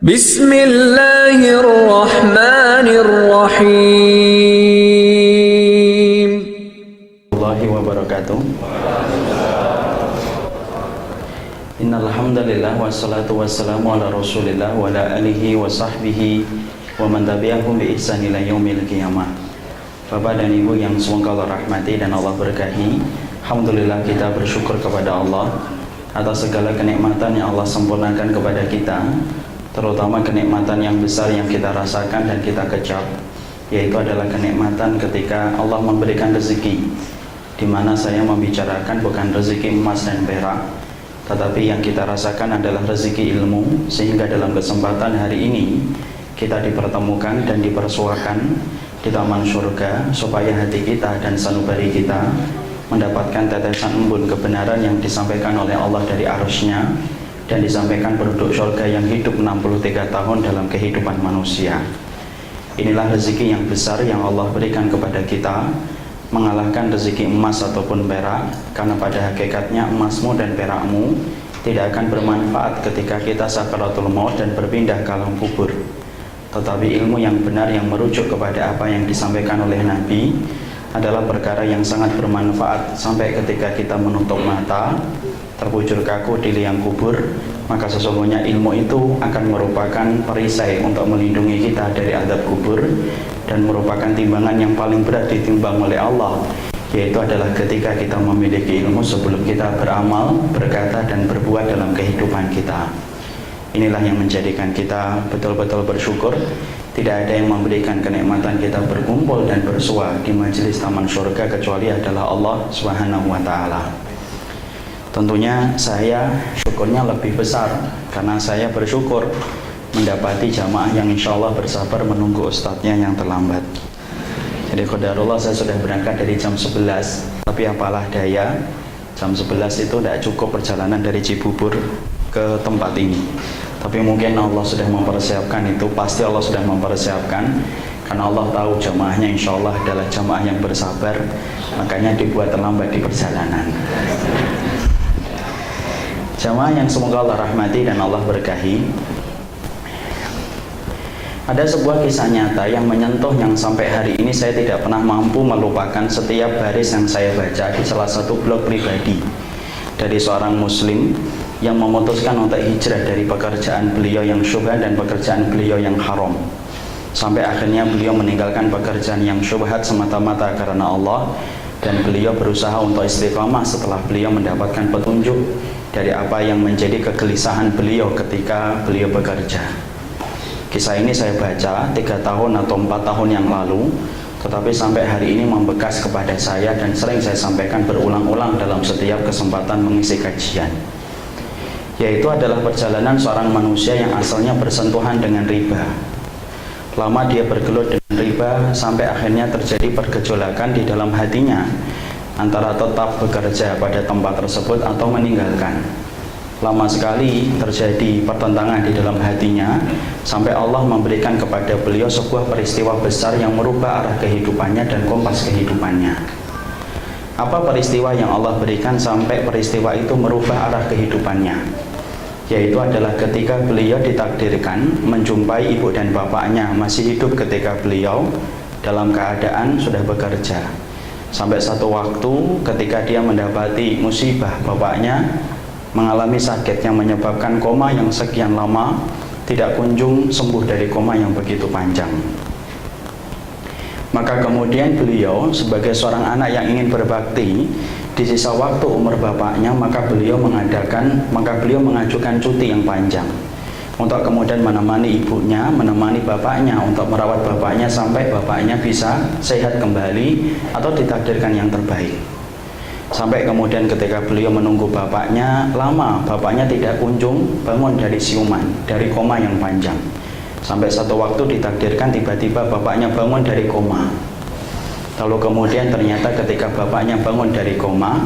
Bismillahirrahmanirrahim. Warahmatullahi wabarakatuh. Innal hamdalillah wassalatu wassalamu ala Rasulillah wa ala alihi wa sahbihi wa man tabi'ahum bi ihsan ila yaumil qiyamah. Bapak dan Ibu yang semoga Allah rahmati dan Allah berkahi, alhamdulillah kita bersyukur kepada Allah atas segala kenikmatan yang Allah sempurnakan kepada kita, terutama kenikmatan yang besar yang kita rasakan dan kita kecap, yaitu adalah kenikmatan ketika Allah memberikan rezeki, di mana saya membicarakan bukan rezeki emas dan perak, tetapi yang kita rasakan adalah rezeki ilmu, sehingga dalam kesempatan hari ini kita dipertemukan dan dipersuakan di taman surga, supaya hati kita dan sanubari kita mendapatkan tetesan embun kebenaran yang disampaikan oleh Allah dari arsy-Nya, dan disampaikan penduduk surga yang hidup 63 tahun dalam kehidupan manusia. Inilah rezeki yang besar yang Allah berikan kepada kita, mengalahkan rezeki emas ataupun perak, karena pada hakikatnya emasmu dan perakmu tidak akan bermanfaat ketika kita sakaratul maut dan berpindah ke alam kubur. Tetapi ilmu yang benar yang merujuk kepada apa yang disampaikan oleh Nabi adalah perkara yang sangat bermanfaat sampai ketika kita menutup mata, terbujur kaku di liang kubur, maka sesungguhnya ilmu itu akan merupakan perisai untuk melindungi kita dari azab kubur, dan merupakan timbangan yang paling berat ditimbang oleh Allah, yaitu adalah ketika kita memiliki ilmu sebelum kita beramal, berkata dan berbuat dalam kehidupan kita. Inilah yang menjadikan kita betul-betul bersyukur. Tidak ada yang memberikan kenikmatan kita berkumpul dan bersua di majelis taman surga kecuali adalah Allah Subhanahu wa Ta'ala. Tentunya saya syukurnya lebih besar karena saya bersyukur mendapati jamaah yang insya Allah bersabar menunggu ustadznya yang terlambat. Jadi qadarullah saya sudah berangkat dari jam 11, tapi apalah daya, jam 11 itu tidak cukup perjalanan dari Cibubur ke tempat ini. Tapi mungkin Allah sudah mempersiapkan itu, pasti Allah sudah mempersiapkan, karena Allah tahu jamaahnya insya Allah adalah jamaah yang bersabar, makanya dibuat terlambat di perjalanan. Jamaah yang semoga Allah rahmati dan Allah berkahi, ada sebuah kisah nyata yang menyentuh, yang sampai hari ini saya tidak pernah mampu melupakan setiap baris yang saya baca di salah satu blog pribadi dari seorang muslim yang memutuskan untuk hijrah dari pekerjaan beliau yang syubhat dan pekerjaan beliau yang haram, sampai akhirnya beliau meninggalkan pekerjaan yang syubhat semata-mata karena Allah, dan beliau berusaha untuk istiqamah setelah beliau mendapatkan petunjuk dari apa yang menjadi kegelisahan beliau ketika beliau bekerja. Kisah ini saya baca 3 tahun atau 4 tahun yang lalu, tetapi sampai hari ini membekas kepada saya dan sering saya sampaikan berulang-ulang dalam setiap kesempatan mengisi kajian, yaitu adalah perjalanan seorang manusia yang asalnya bersentuhan dengan riba. Lama dia bergelut dengan riba sampai akhirnya terjadi pergejolakan di dalam hatinya antara tetap bekerja pada tempat tersebut atau meninggalkan. Lama sekali terjadi pertentangan di dalam hatinya, sampai Allah memberikan kepada beliau sebuah peristiwa besar yang merubah arah kehidupannya dan kompas kehidupannya. Apa peristiwa yang Allah berikan sampai peristiwa itu merubah arah kehidupannya? Yaitu adalah ketika beliau ditakdirkan menjumpai ibu dan bapaknya masih hidup ketika beliau dalam keadaan sudah bekerja. Sampai satu waktu ketika dia mendapati musibah, bapaknya mengalami sakit yang menyebabkan koma yang sekian lama tidak kunjung sembuh dari koma yang begitu panjang. Maka kemudian beliau sebagai seorang anak yang ingin berbakti di sisa waktu umur bapaknya, maka beliau mengajukan cuti yang panjang untuk kemudian menemani ibunya, menemani bapaknya, untuk merawat bapaknya sampai bapaknya bisa sehat kembali atau ditakdirkan yang terbaik. Sampai kemudian ketika beliau menunggu bapaknya lama, bapaknya tidak kunjung bangun dari siuman, dari koma yang panjang. Sampai satu waktu ditakdirkan tiba-tiba bapaknya bangun dari koma. Lalu kemudian ternyata ketika bapaknya bangun dari koma,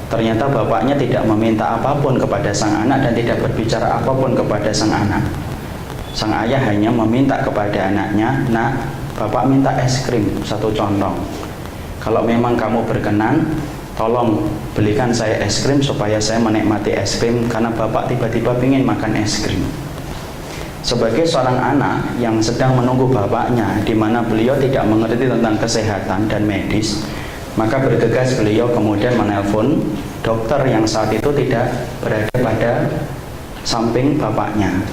ternyata bapaknya tidak meminta apapun kepada sang anak dan tidak berbicara apapun kepada sang anak. Sang ayah hanya meminta kepada anaknya, "Nak, bapak minta es krim 1 condong. Kalau memang kamu berkenan, tolong belikan saya es krim supaya saya menikmati es krim, karena bapak tiba-tiba ingin makan es krim." Sebagai seorang anak yang sedang menunggu bapaknya, di mana beliau tidak mengerti tentang kesehatan dan medis, maka bergegas beliau kemudian menelpon dokter yang saat itu tidak berada pada samping bapaknya.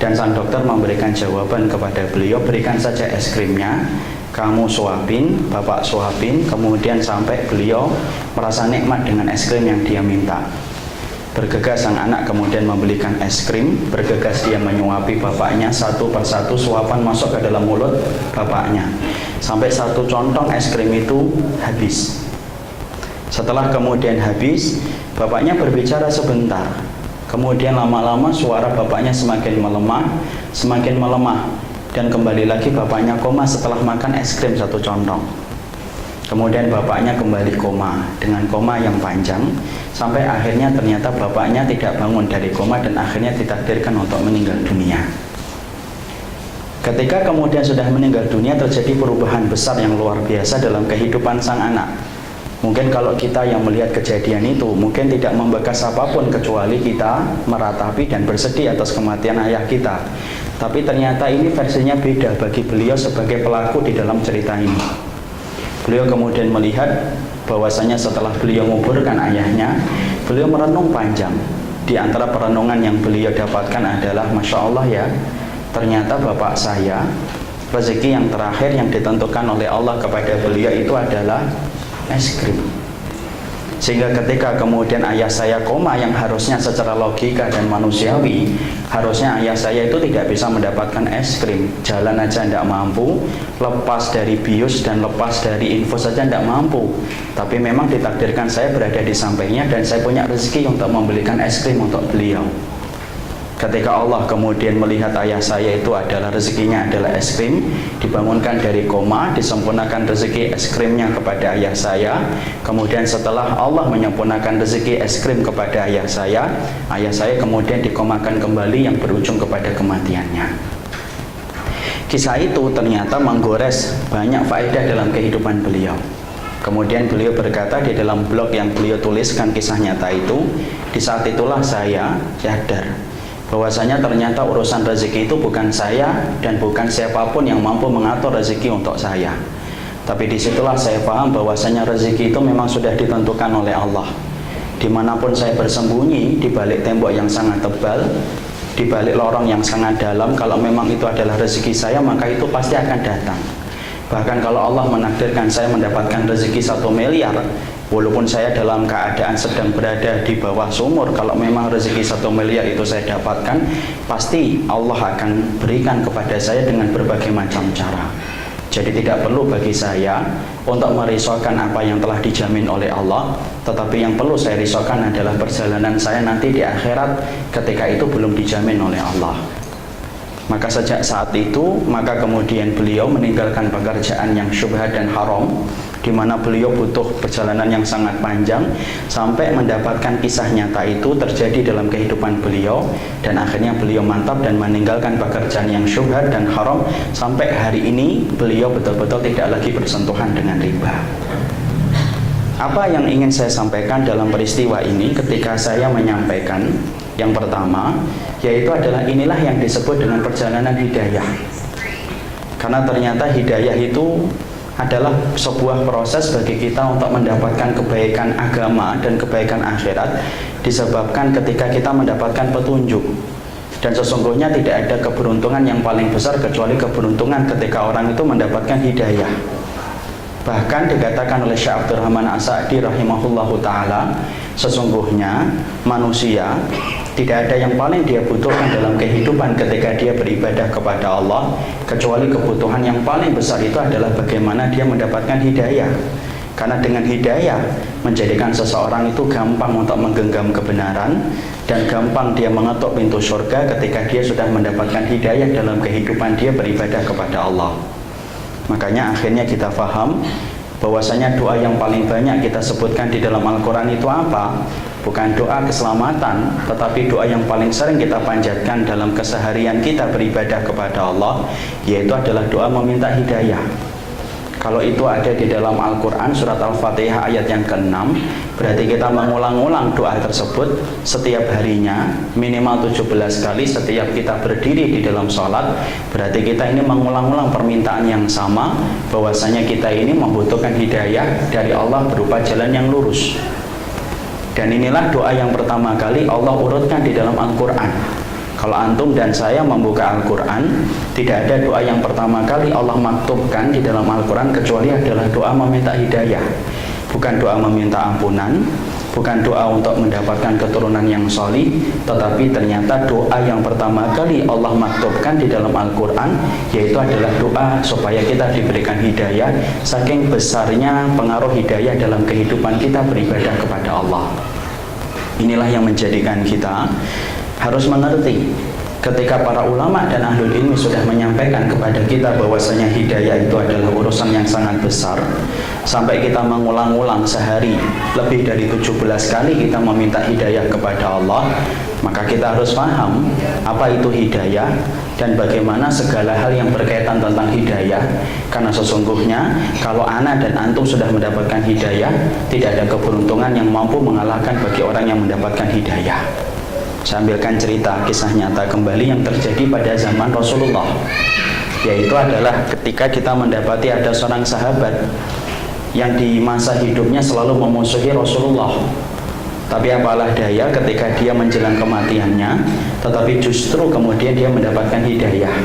Dan sang dokter memberikan jawaban kepada beliau, berikan saja es krimnya, kamu suapin, bapak suapin, kemudian sampai beliau merasa nikmat dengan es krim yang dia minta. Bergegas sang anak kemudian membelikan es krim, bergegas dia menyuapi bapaknya, satu persatu suapan masuk ke dalam mulut bapaknya, sampai satu contong es krim itu habis. Setelah kemudian habis, bapaknya berbicara sebentar. Kemudian lama-lama suara bapaknya semakin melemah, dan kembali lagi bapaknya koma setelah makan es krim satu contong. Kemudian bapaknya kembali koma dengan koma yang panjang, sampai akhirnya ternyata bapaknya tidak bangun dari koma dan akhirnya ditakdirkan untuk meninggal dunia. Ketika kemudian sudah meninggal dunia, terjadi perubahan besar yang luar biasa dalam kehidupan sang anak. Mungkin kalau kita yang melihat kejadian itu mungkin tidak membekas apapun kecuali kita meratapi dan bersedih atas kematian ayah kita. Tapi ternyata ini versinya beda bagi beliau sebagai pelaku di dalam cerita ini. Beliau kemudian melihat bahwasanya setelah beliau menguburkan ayahnya, beliau merenung panjang. Di antara perenungan yang beliau dapatkan adalah, Masya Allah ya, ternyata bapak saya, rezeki yang terakhir yang ditentukan oleh Allah kepada beliau itu adalah es krim. Sehingga ketika kemudian ayah saya koma, yang harusnya secara logika dan manusiawi harusnya ayah saya itu tidak bisa mendapatkan es krim, jalan aja tidak mampu, lepas dari bius dan lepas dari infus saja tidak mampu. Tapi memang ditakdirkan saya berada di sampingnya dan saya punya rezeki untuk membelikan es krim untuk beliau. Ketika Allah kemudian melihat ayah saya itu adalah rezekinya adalah es krim, dibangunkan dari koma, disempurnakan rezeki es krimnya kepada ayah saya. Kemudian setelah Allah menyempurnakan rezeki es krim kepada ayah saya kemudian dikomakan kembali yang berujung kepada kematiannya. Kisah itu ternyata menggores banyak faedah dalam kehidupan beliau. Kemudian beliau berkata di dalam blog yang beliau tuliskan kisah nyata itu, di saat itulah saya sadar bahwasanya ternyata urusan rezeki itu bukan saya dan bukan siapapun yang mampu mengatur rezeki untuk saya. Tapi disitulah saya paham bahwasanya rezeki itu memang sudah ditentukan oleh Allah. Dimanapun saya bersembunyi, di balik tembok yang sangat tebal, di balik lorong yang sangat dalam, kalau memang itu adalah rezeki saya, maka itu pasti akan datang. Bahkan kalau Allah menakdirkan saya mendapatkan rezeki 1 miliar, walaupun saya dalam keadaan sedang berada di bawah sumur, kalau memang rezeki 1 miliar itu saya dapatkan, pasti Allah akan berikan kepada saya dengan berbagai macam cara. Jadi tidak perlu bagi saya untuk merisaukan apa yang telah dijamin oleh Allah, tetapi yang perlu saya risaukan adalah perjalanan saya nanti di akhirat ketika itu belum dijamin oleh Allah. Maka sejak saat itu, maka kemudian beliau meninggalkan pekerjaan yang syubhat dan haram, di mana beliau butuh perjalanan yang sangat panjang sampai mendapatkan kisah nyata itu terjadi dalam kehidupan beliau, dan akhirnya beliau mantap dan meninggalkan pekerjaan yang syubhat dan haram. Sampai hari ini beliau betul-betul tidak lagi bersentuhan dengan riba. Apa yang ingin saya sampaikan dalam peristiwa ini ketika saya menyampaikan yang pertama, yaitu adalah inilah yang disebut dengan perjalanan hidayah. Karena ternyata hidayah itu adalah sebuah proses bagi kita untuk mendapatkan kebaikan agama dan kebaikan akhirat, disebabkan ketika kita mendapatkan petunjuk. Dan sesungguhnya tidak ada keberuntungan yang paling besar kecuali keberuntungan ketika orang itu mendapatkan hidayah. Bahkan dikatakan oleh Syekh Abdurrahman As-Sa'di rahimahullahu ta'ala, sesungguhnya manusia tidak ada yang paling dia butuhkan dalam kehidupan ketika dia beribadah kepada Allah, kecuali kebutuhan yang paling besar itu adalah bagaimana dia mendapatkan hidayah. Karena dengan hidayah menjadikan seseorang itu gampang untuk menggenggam kebenaran, dan gampang dia mengetuk pintu surga ketika dia sudah mendapatkan hidayah dalam kehidupan dia beribadah kepada Allah. Makanya akhirnya kita faham bahwasanya doa yang paling banyak kita sebutkan di dalam Al-Quran itu apa? Bukan doa keselamatan, tetapi doa yang paling sering kita panjatkan dalam keseharian kita beribadah kepada Allah, yaitu adalah doa meminta hidayah. Kalau itu ada di dalam Al-Quran surat Al-Fatihah ayat yang ke-6, berarti kita mengulang-ulang doa tersebut setiap harinya minimal 17 kali setiap kita berdiri di dalam sholat. Berarti kita ini mengulang-ulang permintaan yang sama, bahwasanya kita ini membutuhkan hidayah dari Allah berupa jalan yang lurus. Dan inilah doa yang pertama kali Allah urutkan di dalam Al-Quran. Kalau antum dan saya membuka Al-Quran, tidak ada doa yang pertama kali Allah maktubkan di dalam Al-Quran kecuali adalah doa meminta hidayah. Bukan doa meminta ampunan, bukan doa untuk mendapatkan keturunan yang sholih, tetapi ternyata doa yang pertama kali Allah maktubkan di dalam Al-Quran yaitu adalah doa supaya kita diberikan hidayah. Saking besarnya pengaruh hidayah dalam kehidupan kita beribadah kepada Allah. Inilah yang menjadikan kita harus mengerti ketika para ulama dan ahlul ilmi sudah menyampaikan kepada kita bahwasanya hidayah itu adalah urusan yang sangat besar, sampai kita mengulang-ulang sehari lebih dari 17 kali kita meminta hidayah kepada Allah, maka kita harus paham apa itu hidayah dan bagaimana segala hal yang berkaitan tentang hidayah. Karena sesungguhnya kalau ana dan antum sudah mendapatkan hidayah, tidak ada keberuntungan yang mampu mengalahkan bagi orang yang mendapatkan hidayah. Saya ambilkan cerita kisah nyata kembali yang terjadi pada zaman Rasulullah, yaitu adalah ketika kita mendapati ada seorang sahabat yang di masa hidupnya selalu memusuhi Rasulullah. Tapi apalah daya ketika dia menjelang kematiannya, tetapi justru kemudian dia mendapatkan hidayah.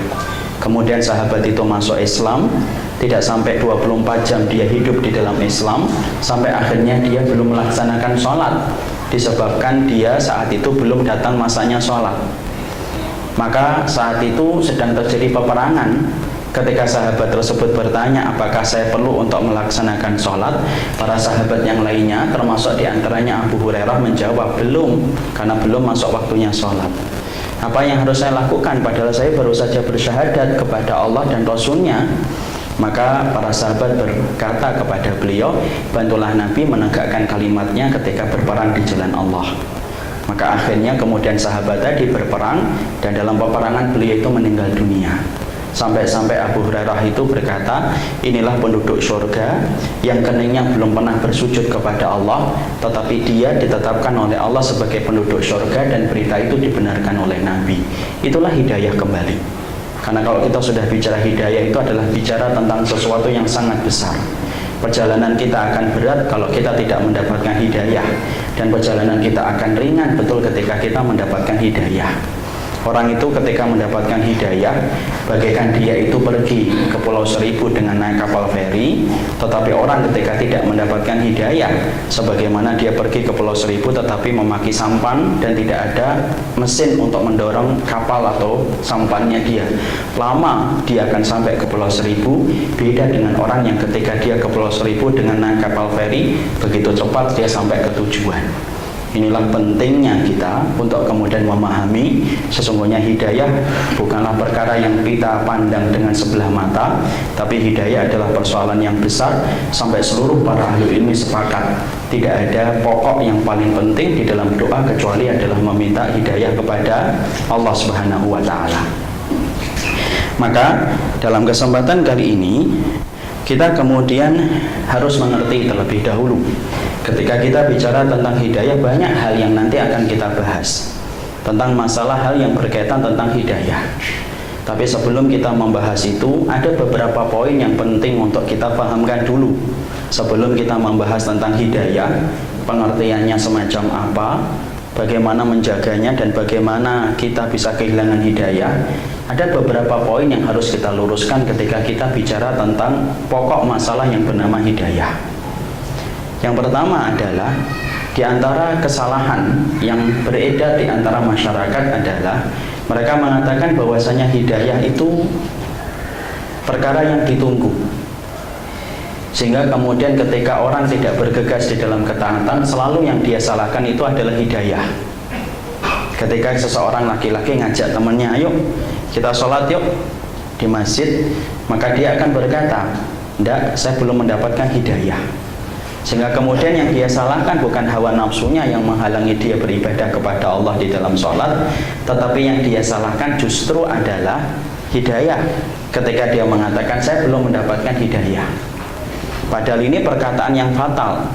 Kemudian sahabat itu masuk Islam, tidak sampai 24 jam dia hidup di dalam Islam, sampai akhirnya dia belum melaksanakan sholat, disebabkan dia saat itu belum datang masanya sholat. Maka saat itu sedang terjadi peperangan. Ketika sahabat tersebut bertanya apakah saya perlu untuk melaksanakan sholat, para sahabat yang lainnya termasuk diantaranya Abu Hurairah menjawab belum, karena belum masuk waktunya sholat. Apa yang harus saya lakukan padahal saya baru saja bersyahadat kepada Allah dan Rasulnya? Maka para sahabat berkata kepada beliau, bantulah Nabi menegakkan kalimatnya ketika berperang di jalan Allah. Maka akhirnya kemudian sahabat tadi berperang, dan dalam peperangan beliau itu meninggal dunia. Sampai-sampai Abu Hurairah itu berkata, inilah penduduk surga yang keningnya belum pernah bersujud kepada Allah, tetapi dia ditetapkan oleh Allah sebagai penduduk surga dan berita itu dibenarkan oleh Nabi. Itulah hidayah kembali. Karena kalau kita sudah bicara hidayah, itu adalah bicara tentang sesuatu yang sangat besar. Perjalanan kita akan berat kalau kita tidak mendapatkan hidayah, dan perjalanan kita akan ringan betul ketika kita mendapatkan hidayah. Orang itu ketika mendapatkan hidayah, bagaikan dia itu pergi ke Pulau Seribu dengan naik kapal feri. Tetapi orang ketika tidak mendapatkan hidayah, sebagaimana dia pergi ke Pulau Seribu tetapi memakai sampan dan tidak ada mesin untuk mendorong kapal atau sampannya dia, lama dia akan sampai ke Pulau Seribu. Beda dengan orang yang ketika dia ke Pulau Seribu dengan naik kapal feri, begitu cepat dia sampai ke tujuan. Inilah pentingnya kita untuk kemudian memahami sesungguhnya hidayah bukanlah perkara yang kita pandang dengan sebelah mata, tapi hidayah adalah persoalan yang besar sampai seluruh para ahli ilmu sepakat tidak ada pokok yang paling penting di dalam doa kecuali adalah meminta hidayah kepada Allah Subhanahu wa Ta'ala. Maka dalam kesempatan kali ini kita kemudian harus mengerti terlebih dahulu. Ketika kita bicara tentang hidayah, banyak hal yang nanti akan kita bahas tentang masalah hal yang berkaitan tentang hidayah. Tapi sebelum kita membahas itu, ada beberapa poin yang penting untuk kita pahamkan dulu. Sebelum kita membahas tentang hidayah, pengertiannya semacam apa, bagaimana menjaganya, dan bagaimana kita bisa kehilangan hidayah, ada beberapa poin yang harus kita luruskan ketika kita bicara tentang pokok masalah yang bernama hidayah. Yang pertama adalah di antara kesalahan yang beredar di antara masyarakat adalah mereka mengatakan bahwasanya hidayah itu perkara yang ditunggu, sehingga kemudian ketika orang tidak bergegas di dalam ketaatan, selalu yang dia salahkan itu adalah hidayah. Ketika seseorang laki-laki ngajak temannya, ayo kita sholat yuk di masjid, maka dia akan berkata, enggak, saya belum mendapatkan hidayah. Sehingga kemudian yang dia salahkan bukan hawa nafsunya yang menghalangi dia beribadah kepada Allah di dalam sholat, tetapi yang dia salahkan justru adalah hidayah. Ketika dia mengatakan saya belum mendapatkan hidayah, Padahal ini perkataan yang fatal.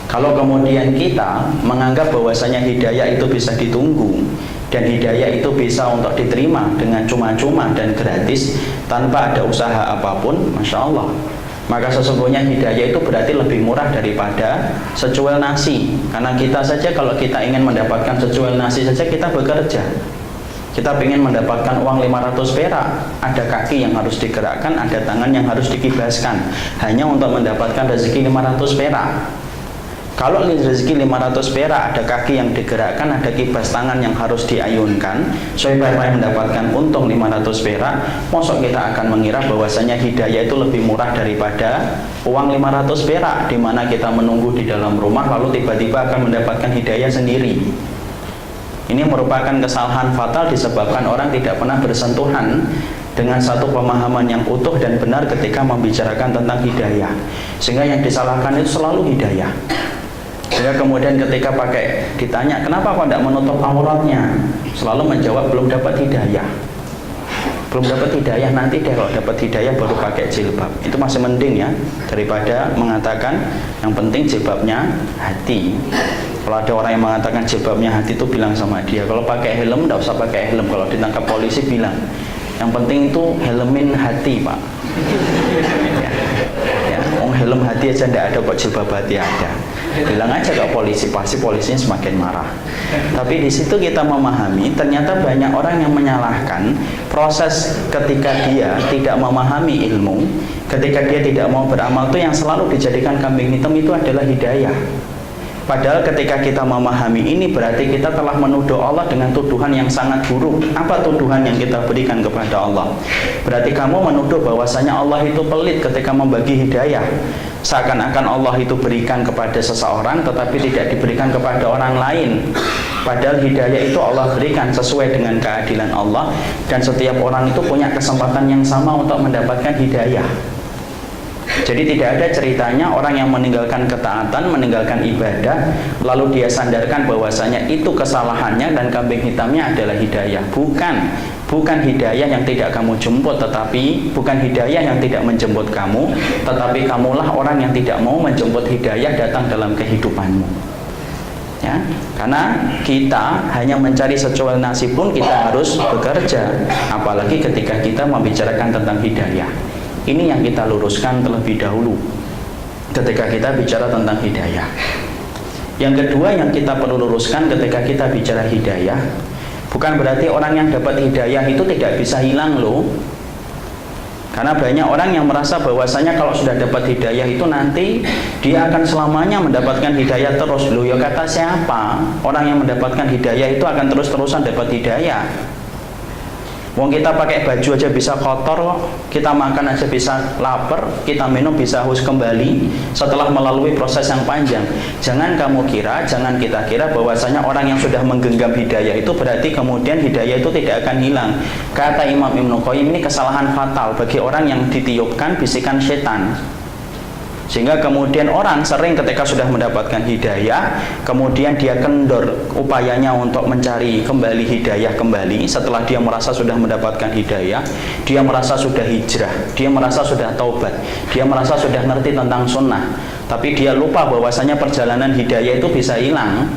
Kalau kemudian kita menganggap bahwasanya hidayah itu bisa ditunggu dan hidayah itu bisa untuk diterima dengan cuma-cuma dan gratis tanpa ada usaha apapun, Masya Allah, maka sesungguhnya hidayah itu berarti lebih murah daripada secuil nasi. Karena kita saja kalau kita ingin mendapatkan secuil nasi saja kita bekerja. Kita ingin mendapatkan uang 500 perak, ada kaki yang harus digerakkan, ada tangan yang harus dikibaskan hanya untuk mendapatkan rezeki 500 perak. Kalau rezeki 500 perak, ada kaki yang digerakkan, ada kibas tangan yang harus diayunkan supaya mendapatkan untung 500 perak, mosok kita akan mengira bahwasanya hidayah itu lebih murah daripada uang 500 perak, di mana kita menunggu di dalam rumah lalu tiba-tiba akan mendapatkan hidayah sendiri. Ini merupakan kesalahan fatal disebabkan orang tidak pernah bersentuhan dengan satu pemahaman yang utuh dan benar ketika membicarakan tentang hidayah, sehingga yang disalahkan itu selalu hidayah. Sehingga kemudian ketika ditanya kenapa kok tidak menutup auratnya, selalu menjawab belum dapat hidayah. Belum dapat hidayah, nanti deh kalau dapat hidayah baru pakai jilbab. Itu masih mending ya, daripada mengatakan yang penting jilbabnya hati. Kalau ada orang yang mengatakan jilbabnya hati, itu bilang sama dia, kalau pakai helm tidak usah pakai helm. Kalau ditangkap polisi bilang yang penting itu helmin hati, Pak. Ya, helm hati aja tidak ada kok jilbab hati ada. Bilang aja ke polisi, pasti polisinya semakin marah. Tapi di situ kita memahami ternyata banyak orang yang menyalahkan proses ketika dia tidak memahami ilmu, ketika dia tidak mau beramal, itu yang selalu dijadikan kambing hitam itu adalah hidayah. Padahal ketika kita memahami ini berarti kita telah menuduh Allah dengan tuduhan yang sangat buruk. Apa tuduhan yang kita berikan kepada Allah? Berarti kamu menuduh bahwasanya Allah itu pelit ketika membagi hidayah. Seakan-akan Allah itu berikan kepada seseorang tetapi tidak diberikan kepada orang lain. Padahal hidayah itu Allah berikan sesuai dengan keadilan Allah, dan setiap orang itu punya kesempatan yang sama untuk mendapatkan hidayah. Jadi tidak ada ceritanya orang yang meninggalkan ketaatan, meninggalkan ibadah, lalu dia sandarkan bahwasanya itu kesalahannya dan kambing hitamnya adalah hidayah. Bukan hidayah yang tidak kamu jemput, tetapi bukan hidayah yang tidak menjemput kamu, tetapi kamulah orang yang tidak mau menjemput hidayah datang dalam kehidupanmu. Ya, karena kita hanya mencari secuil nasi pun kita harus bekerja, apalagi ketika kita membicarakan tentang hidayah. Ini yang kita luruskan terlebih dahulu ketika kita bicara tentang hidayah. Yang kedua yang kita perlu luruskan ketika kita bicara hidayah, bukan berarti orang yang dapat hidayah itu tidak bisa hilang loh. Karena banyak orang yang merasa bahwasanya kalau sudah dapat hidayah itu nanti dia akan selamanya mendapatkan hidayah terus. Loh ya kata siapa? Orang yang mendapatkan hidayah itu akan terus-terusan dapat hidayah. Wong kita pakai baju aja bisa kotor kok, kita makan aja bisa lapar, kita minum bisa haus kembali setelah melalui proses yang panjang. Jangan kita kira bahwasanya orang yang sudah menggenggam hidayah itu berarti kemudian hidayah itu tidak akan hilang. Kata Imam Ibnu Qayyim, ini kesalahan fatal bagi orang yang ditiupkan bisikan setan. Sehingga kemudian orang sering ketika sudah mendapatkan hidayah, kemudian dia kendor upayanya untuk mencari kembali hidayah kembali. Setelah dia merasa sudah mendapatkan hidayah, dia merasa sudah hijrah, dia merasa sudah taubat, dia merasa sudah ngerti tentang sunnah, tapi dia lupa bahwasanya perjalanan hidayah itu bisa hilang.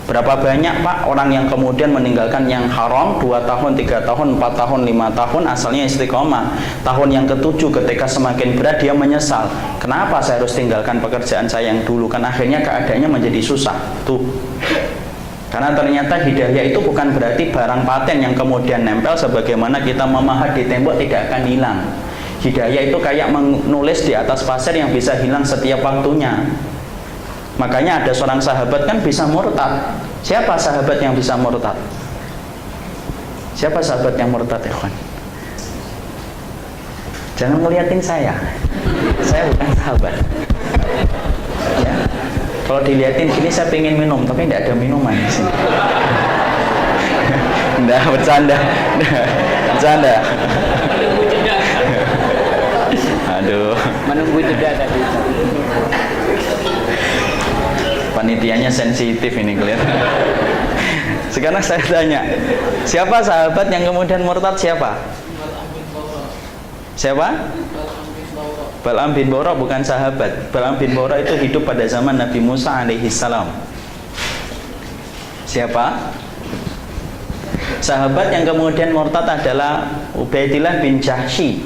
Berapa banyak Pak orang yang kemudian meninggalkan yang haram 2 tahun, 3 tahun, 4 tahun, 5 tahun asalnya istiqomah. Tahun yang ke-7 ketika semakin berat dia menyesal. Kenapa saya harus tinggalkan pekerjaan saya yang dulu? Kan akhirnya keadaannya menjadi susah. Tuh. Karena ternyata hidayah itu bukan berarti barang paten yang kemudian nempel sebagaimana kita memahat di tembok tidak akan hilang. Hidayah itu kayak menulis di atas pasir yang bisa hilang setiap waktunya. Makanya ada seorang sahabat kan bisa murtad. Siapa sahabat yang bisa murtad? Siapa sahabat yang murtad, ikhwan? Jangan ngeliatin saya bukan sahabat ya. Kalau dilihatin gini saya pengen minum, tapi tidak ada minuman di sini. Nggak, bercanda. Aduh, menunggu jeda tadi. Panitianya sensitif ini kelihatan. Sekarang saya tanya, siapa sahabat yang kemudian murtad? Siapa? Bal'am bin Ba'urah bukan sahabat. Bal'am bin Ba'urah itu hidup pada zaman Nabi Musa alaihi salam. Siapa? Sahabat yang kemudian murtad adalah Ubaidillah bin Jahsy,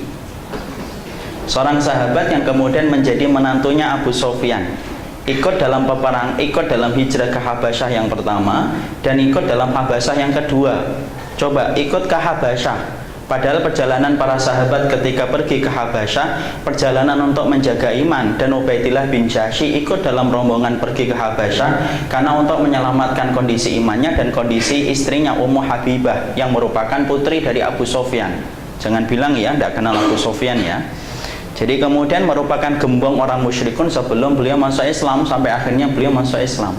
seorang sahabat yang kemudian menjadi menantunya Abu Sufyan. Ikut dalam peperang, ikut dalam hijrah ke Habasyah yang pertama, dan ikut dalam Habasyah yang kedua. Coba ikut ke Habasyah, padahal perjalanan para sahabat ketika pergi ke Habasyah perjalanan untuk menjaga iman, dan Ubaidillah bin Jahsy ikut dalam rombongan pergi ke Habasyah karena untuk menyelamatkan kondisi imannya dan kondisi istrinya Ummu Habibah yang merupakan putri dari Abu Sufyan. Jangan bilang ya tidak kenal Abu Sufyan ya. Jadi kemudian merupakan gembong orang musyrikun sebelum beliau masuk Islam, sampai akhirnya beliau masuk Islam.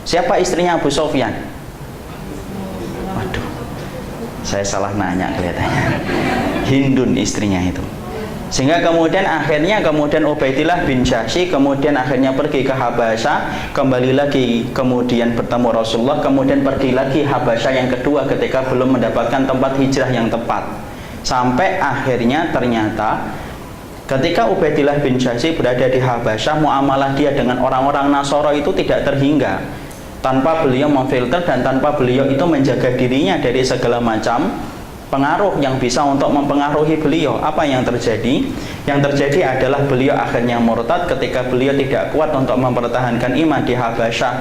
Siapa istrinya Abu Sufyan? Waduh, saya salah nanya kelihatannya. Hindun istrinya itu. Sehingga kemudian Ubaidillah bin Jahsy kemudian akhirnya pergi ke Habasyah, kembali lagi kemudian bertemu Rasulullah, kemudian pergi lagi Habasyah yang kedua ketika belum mendapatkan tempat hijrah yang tepat. Sampai akhirnya ternyata ketika Ubaidillah bin Jahsy berada di Habasyah, muamalah dia dengan orang-orang Nasara itu tidak terhingga, tanpa beliau memfilter dan tanpa beliau itu menjaga dirinya dari segala macam pengaruh yang bisa untuk mempengaruhi beliau. Apa yang terjadi? Yang terjadi adalah beliau akhirnya murtad ketika beliau tidak kuat untuk mempertahankan iman di Habasyah.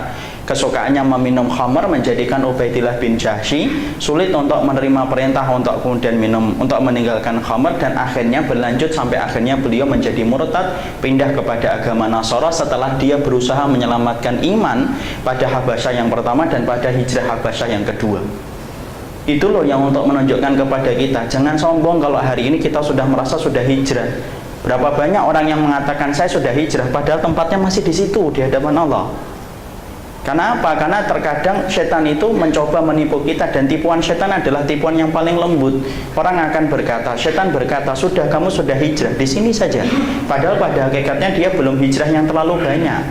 Kesukaannya meminum khamar menjadikan Ubaidillah bin Jahsy sulit untuk menerima perintah untuk kemudian minum, untuk meninggalkan khamar, dan akhirnya berlanjut sampai akhirnya beliau menjadi murtad, pindah kepada agama Nasara setelah dia berusaha menyelamatkan iman pada Habasyah yang pertama dan pada hijrah Habasyah yang kedua. Itu loh yang untuk menunjukkan kepada kita, jangan sombong kalau hari ini kita sudah merasa sudah hijrah. Berapa banyak orang yang mengatakan saya sudah hijrah padahal tempatnya masih di situ di hadapan Allah. Karena apa? Karena terkadang setan itu mencoba menipu kita, dan tipuan setan adalah tipuan yang paling lembut. Orang akan berkata, setan berkata, sudah kamu sudah hijrah di sini saja. Padahal pada hakikatnya dia belum hijrah yang terlalu banyak.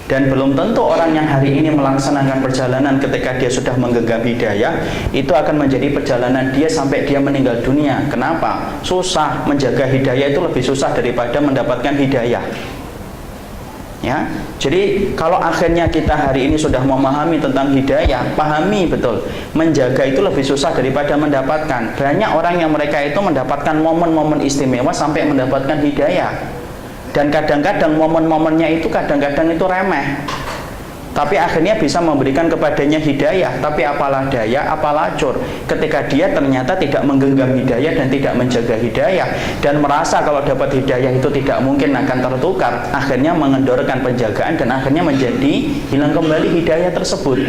Dan belum tentu orang yang hari ini melaksanakan perjalanan ketika dia sudah menggenggam hidayah itu akan menjadi perjalanan dia sampai dia meninggal dunia. Kenapa? Susah. Menjaga hidayah itu lebih susah daripada mendapatkan hidayah. Ya, jadi kalau akhirnya kita hari ini sudah memahami tentang hidayah, pahami betul, menjaga itu lebih susah daripada mendapatkan. Banyak orang yang mereka itu mendapatkan momen-momen istimewa sampai mendapatkan hidayah, dan kadang-kadang momen-momennya itu kadang-kadang itu remeh, tapi akhirnya bisa memberikan kepadanya hidayah. Tapi apalah daya, apalah cur, ketika dia ternyata tidak menggenggam hidayah dan tidak menjaga hidayah, dan merasa kalau dapat hidayah itu tidak mungkin akan tertukar, akhirnya mengendorkan penjagaan dan akhirnya menjadi hilang kembali hidayah tersebut.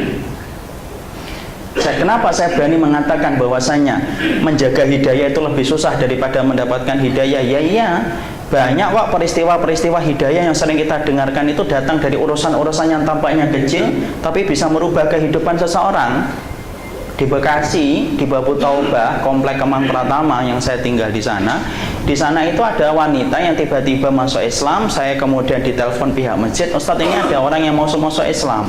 Kenapa saya berani mengatakan bahwasanya menjaga hidayah itu lebih susah daripada mendapatkan hidayah? Ya iya, banyak kok peristiwa-peristiwa hidayah yang sering kita dengarkan itu datang dari urusan-urusan yang tampaknya kecil tapi bisa merubah kehidupan seseorang. Di Bekasi, di Babu Taubah, Komplek Kemang Pratama yang saya tinggal di sana itu ada wanita yang tiba-tiba masuk Islam. Saya kemudian ditelepon pihak masjid, Ustadz ini ada orang yang mau masuk Islam.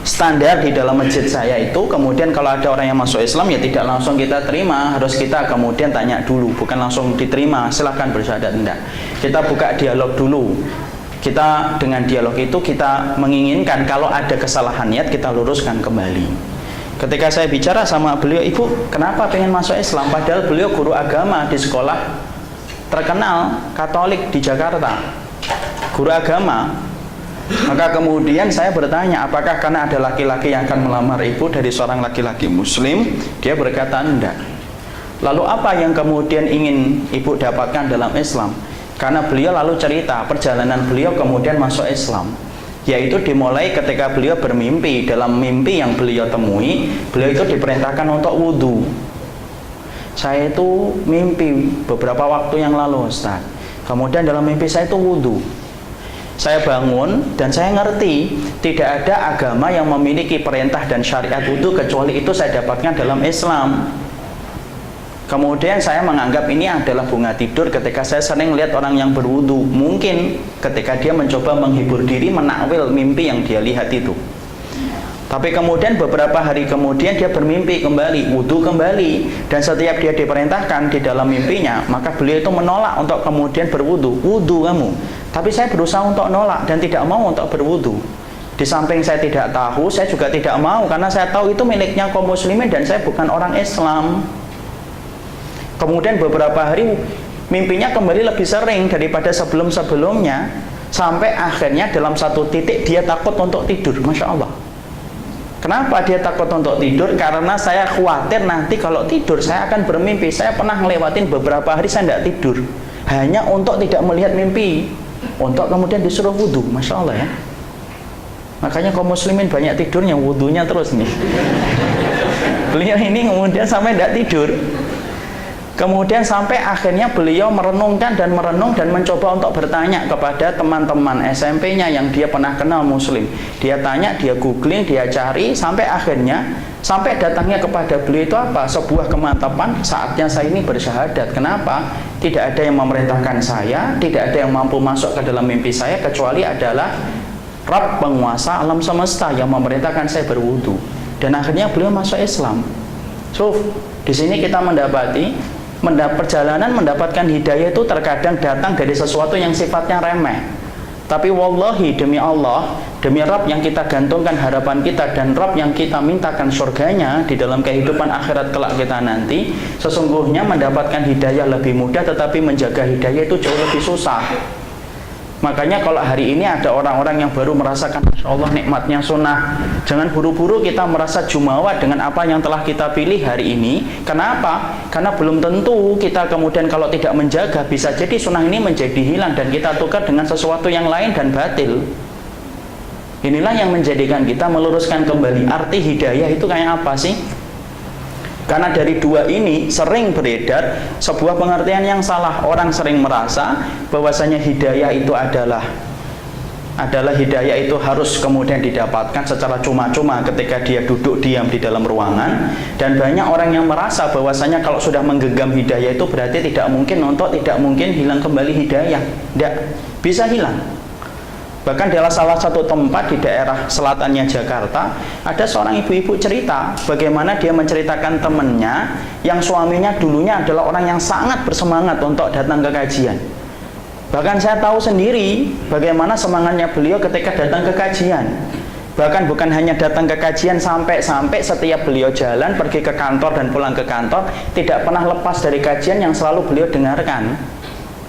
Standar di dalam masjid saya itu kemudian kalau ada orang yang masuk Islam ya tidak langsung kita terima, harus kita kemudian tanya dulu, bukan langsung diterima silahkan bersyahadat, enggak. Kita buka dialog dulu. Kita dengan dialog itu kita menginginkan kalau ada kesalahan niat kita luruskan kembali. Ketika saya bicara sama beliau, ibu kenapa pengen masuk Islam, padahal beliau guru agama di sekolah terkenal Katolik di Jakarta, guru agama. Maka kemudian saya bertanya, apakah karena ada laki-laki yang akan melamar ibu dari seorang laki-laki muslim? Dia berkata enggak. Lalu apa yang kemudian ingin ibu dapatkan dalam Islam? Karena beliau lalu cerita perjalanan beliau kemudian masuk Islam, yaitu dimulai ketika beliau bermimpi. Dalam mimpi yang beliau temui, beliau itu diperintahkan untuk wudhu. Saya itu mimpi beberapa waktu yang lalu, Ustaz. Kemudian dalam mimpi saya itu wudhu. Saya bangun dan saya ngerti tidak ada agama yang memiliki perintah dan syariat wudhu kecuali itu saya dapatkan dalam Islam. Kemudian saya menganggap ini adalah bunga tidur ketika saya sering lihat orang yang berwudhu. Mungkin ketika dia mencoba menghibur diri, menakwil mimpi yang dia lihat itu. Tapi kemudian beberapa hari kemudian dia bermimpi kembali, wudhu kembali. Dan setiap dia diperintahkan di dalam mimpinya, maka beliau itu menolak untuk kemudian berwudhu. Wudhu kamu. Tapi saya berusaha untuk nolak dan tidak mau untuk berwudhu. Di samping saya tidak tahu, saya juga tidak mau, karena saya tahu itu miliknya kaum muslimin dan saya bukan orang Islam. Kemudian beberapa hari mimpinya kembali lebih sering daripada sebelum-sebelumnya, sampai akhirnya dalam satu titik dia takut untuk tidur. Masya Allah. Kenapa dia takut untuk tidur? Karena saya khawatir nanti kalau tidur saya akan bermimpi. Saya pernah ngelewatin beberapa hari saya tidak tidur, hanya untuk tidak melihat mimpi, untuk kemudian disuruh wudhu. Masya Allah ya. Makanya kaum muslimin banyak tidurnya, wudhunya terus nih. Beliau ini kemudian sampai tidak tidur. Kemudian sampai akhirnya beliau merenungkan dan merenung dan mencoba untuk bertanya kepada teman-teman SMP-nya yang dia pernah kenal muslim. Dia tanya, dia googling, dia cari, sampai akhirnya sampai datangnya kepada beliau itu apa? Sebuah kemantapan, saatnya saya ini bersyahadat. Kenapa? Tidak ada yang memerintahkan saya, tidak ada yang mampu masuk ke dalam mimpi saya kecuali adalah Rabb penguasa alam semesta yang memerintahkan saya berwudu. Dan akhirnya beliau masuk Islam. So, di sini kita mendapati perjalanan mendapatkan hidayah itu terkadang datang dari sesuatu yang sifatnya remeh. Tapi wallahi, demi Allah, demi Rabb yang kita gantungkan harapan kita dan Rabb yang kita mintakan surganya di dalam kehidupan akhirat kelak kita nanti, sesungguhnya mendapatkan hidayah lebih mudah, tetapi menjaga hidayah itu jauh lebih susah. Makanya kalau hari ini ada orang-orang yang baru merasakan Masya Allah nikmatnya sunnah, jangan buru-buru kita merasa jumawa dengan apa yang telah kita pilih hari ini. Kenapa? Karena belum tentu kita kemudian kalau tidak menjaga, bisa jadi sunnah ini menjadi hilang dan kita tukar dengan sesuatu yang lain dan batil. Inilah yang menjadikan kita meluruskan kembali arti hidayah itu kayak apa sih? Karena dari dua ini sering beredar sebuah pengertian yang salah. Orang sering merasa bahwasanya hidayah itu adalah hidayah itu harus kemudian didapatkan secara cuma-cuma ketika dia duduk diam di dalam ruangan. Dan banyak orang yang merasa bahwasanya kalau sudah menggenggam hidayah itu berarti tidak mungkin hilang kembali hidayah. Tidak, bisa hilang. Bahkan dalam salah satu tempat di daerah selatannya Jakarta, ada seorang ibu-ibu cerita bagaimana dia menceritakan temannya yang suaminya dulunya adalah orang yang sangat bersemangat untuk datang ke kajian. Bahkan saya tahu sendiri bagaimana semangatnya beliau ketika datang ke kajian. Bahkan bukan hanya datang ke kajian, sampai-sampai setiap beliau jalan pergi ke kantor dan pulang ke kantor tidak pernah lepas dari kajian yang selalu beliau dengarkan.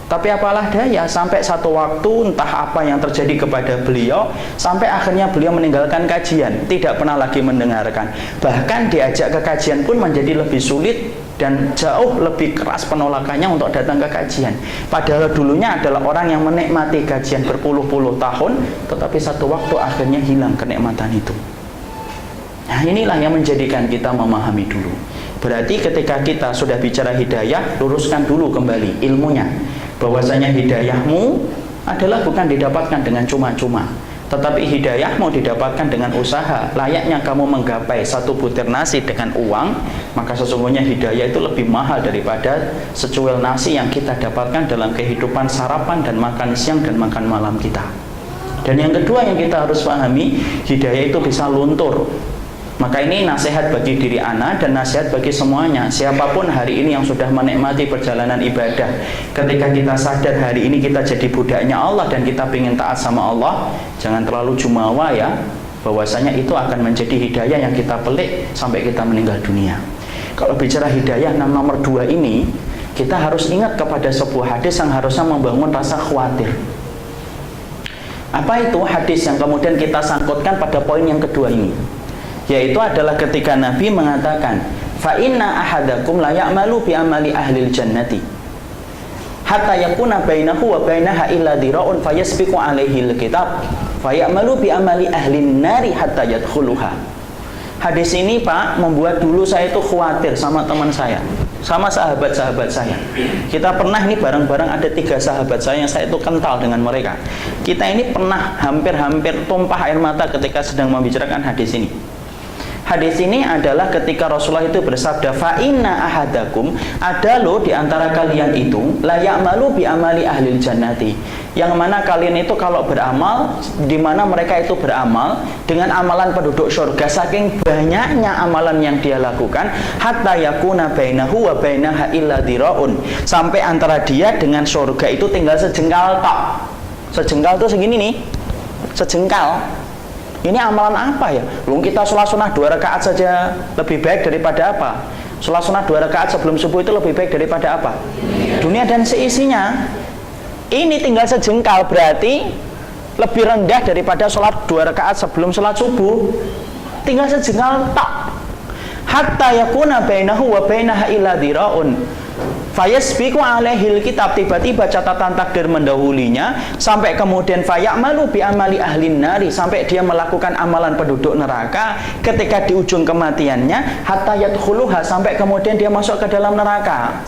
Tapi apalah daya, sampai satu waktu entah apa yang terjadi kepada beliau, sampai akhirnya beliau meninggalkan kajian, tidak pernah lagi mendengarkan. Bahkan diajak ke kajian pun menjadi lebih sulit dan jauh lebih keras penolakannya untuk datang ke kajian. Padahal dulunya adalah orang yang menikmati kajian berpuluh-puluh tahun, tetapi satu waktu akhirnya hilang kenikmatan itu. Nah, inilah yang menjadikan kita memahami dulu. Berarti ketika kita sudah bicara hidayah, luruskan dulu kembali ilmunya. Bahwasanya hidayahmu adalah bukan didapatkan dengan cuma-cuma, tetapi hidayahmu didapatkan dengan usaha. Layaknya kamu menggapai satu butir nasi dengan uang, maka sesungguhnya hidayah itu lebih mahal daripada secuil nasi yang kita dapatkan dalam kehidupan sarapan dan makan siang dan makan malam kita. Dan yang kedua yang kita harus pahami, hidayah itu bisa luntur. Maka ini nasihat bagi diri ana dan nasihat bagi semuanya. Siapapun hari ini yang sudah menikmati perjalanan ibadah, ketika kita sadar hari ini kita jadi budaknya Allah dan kita ingin taat sama Allah, jangan terlalu jumawa ya, bahwasanya itu akan menjadi hidayah yang kita pelik sampai kita meninggal dunia. Kalau bicara hidayah nomor 2 ini, kita harus ingat kepada sebuah hadis yang harusnya membangun rasa khawatir. Apa itu hadis yang kemudian kita sangkutkan pada poin yang kedua ini? Yaitu adalah ketika Nabi mengatakan, fa inna ahadakum la ya'malu bi amali ahlil jannati hatta yakuna bainahu wa bainaha illa dira'un fayasbiqu alaihi alkitab fa ya'malu bi amali ahlin nari hatta yadkhuluha. Hadis ini Pak membuat dulu saya itu khawatir sama teman saya, sama sahabat-sahabat saya. Kita pernah ini bareng-bareng ada 3 sahabat saya yang saya itu kental dengan mereka. Kita ini pernah hampir-hampir tumpah air mata ketika sedang membicarakan hadis ini. Hadis ini adalah ketika Rasulullah itu bersabda, fa inna ahadakum, ada loh di antara kalian itu la ya'malu bi amali ahlil jannati, yang mana kalian itu kalau beramal, di mana mereka itu beramal dengan amalan penduduk surga, saking banyaknya amalan yang dia lakukan, hatta yakuna bainahu wa bainaha illa dhiraun, sampai antara dia dengan surga itu tinggal sejengkal tok. Sejengkal tuh segini nih, sejengkal. Ini amalan apa ya? Belum kita sholat sunnah 2 rakaat saja lebih baik daripada apa? Sholat sunnah 2 rakaat sebelum subuh itu lebih baik daripada apa? Dunia dan seisinya. Ini tinggal sejengkal, berarti lebih rendah daripada sholat 2 rakaat sebelum sholat subuh. Tinggal sejengkal tak. Hatta yakuna bainahu wa bainaha illa dhiraun. Fayasbiqu alaihil kitab, tiba-tiba catatan takdir mendahulinya, sampai kemudian fayamalu bi amali ahlin nari, sampai dia melakukan amalan penduduk neraka ketika di ujung kematiannya, hatta yadkhuluha, sampai kemudian dia masuk ke dalam neraka.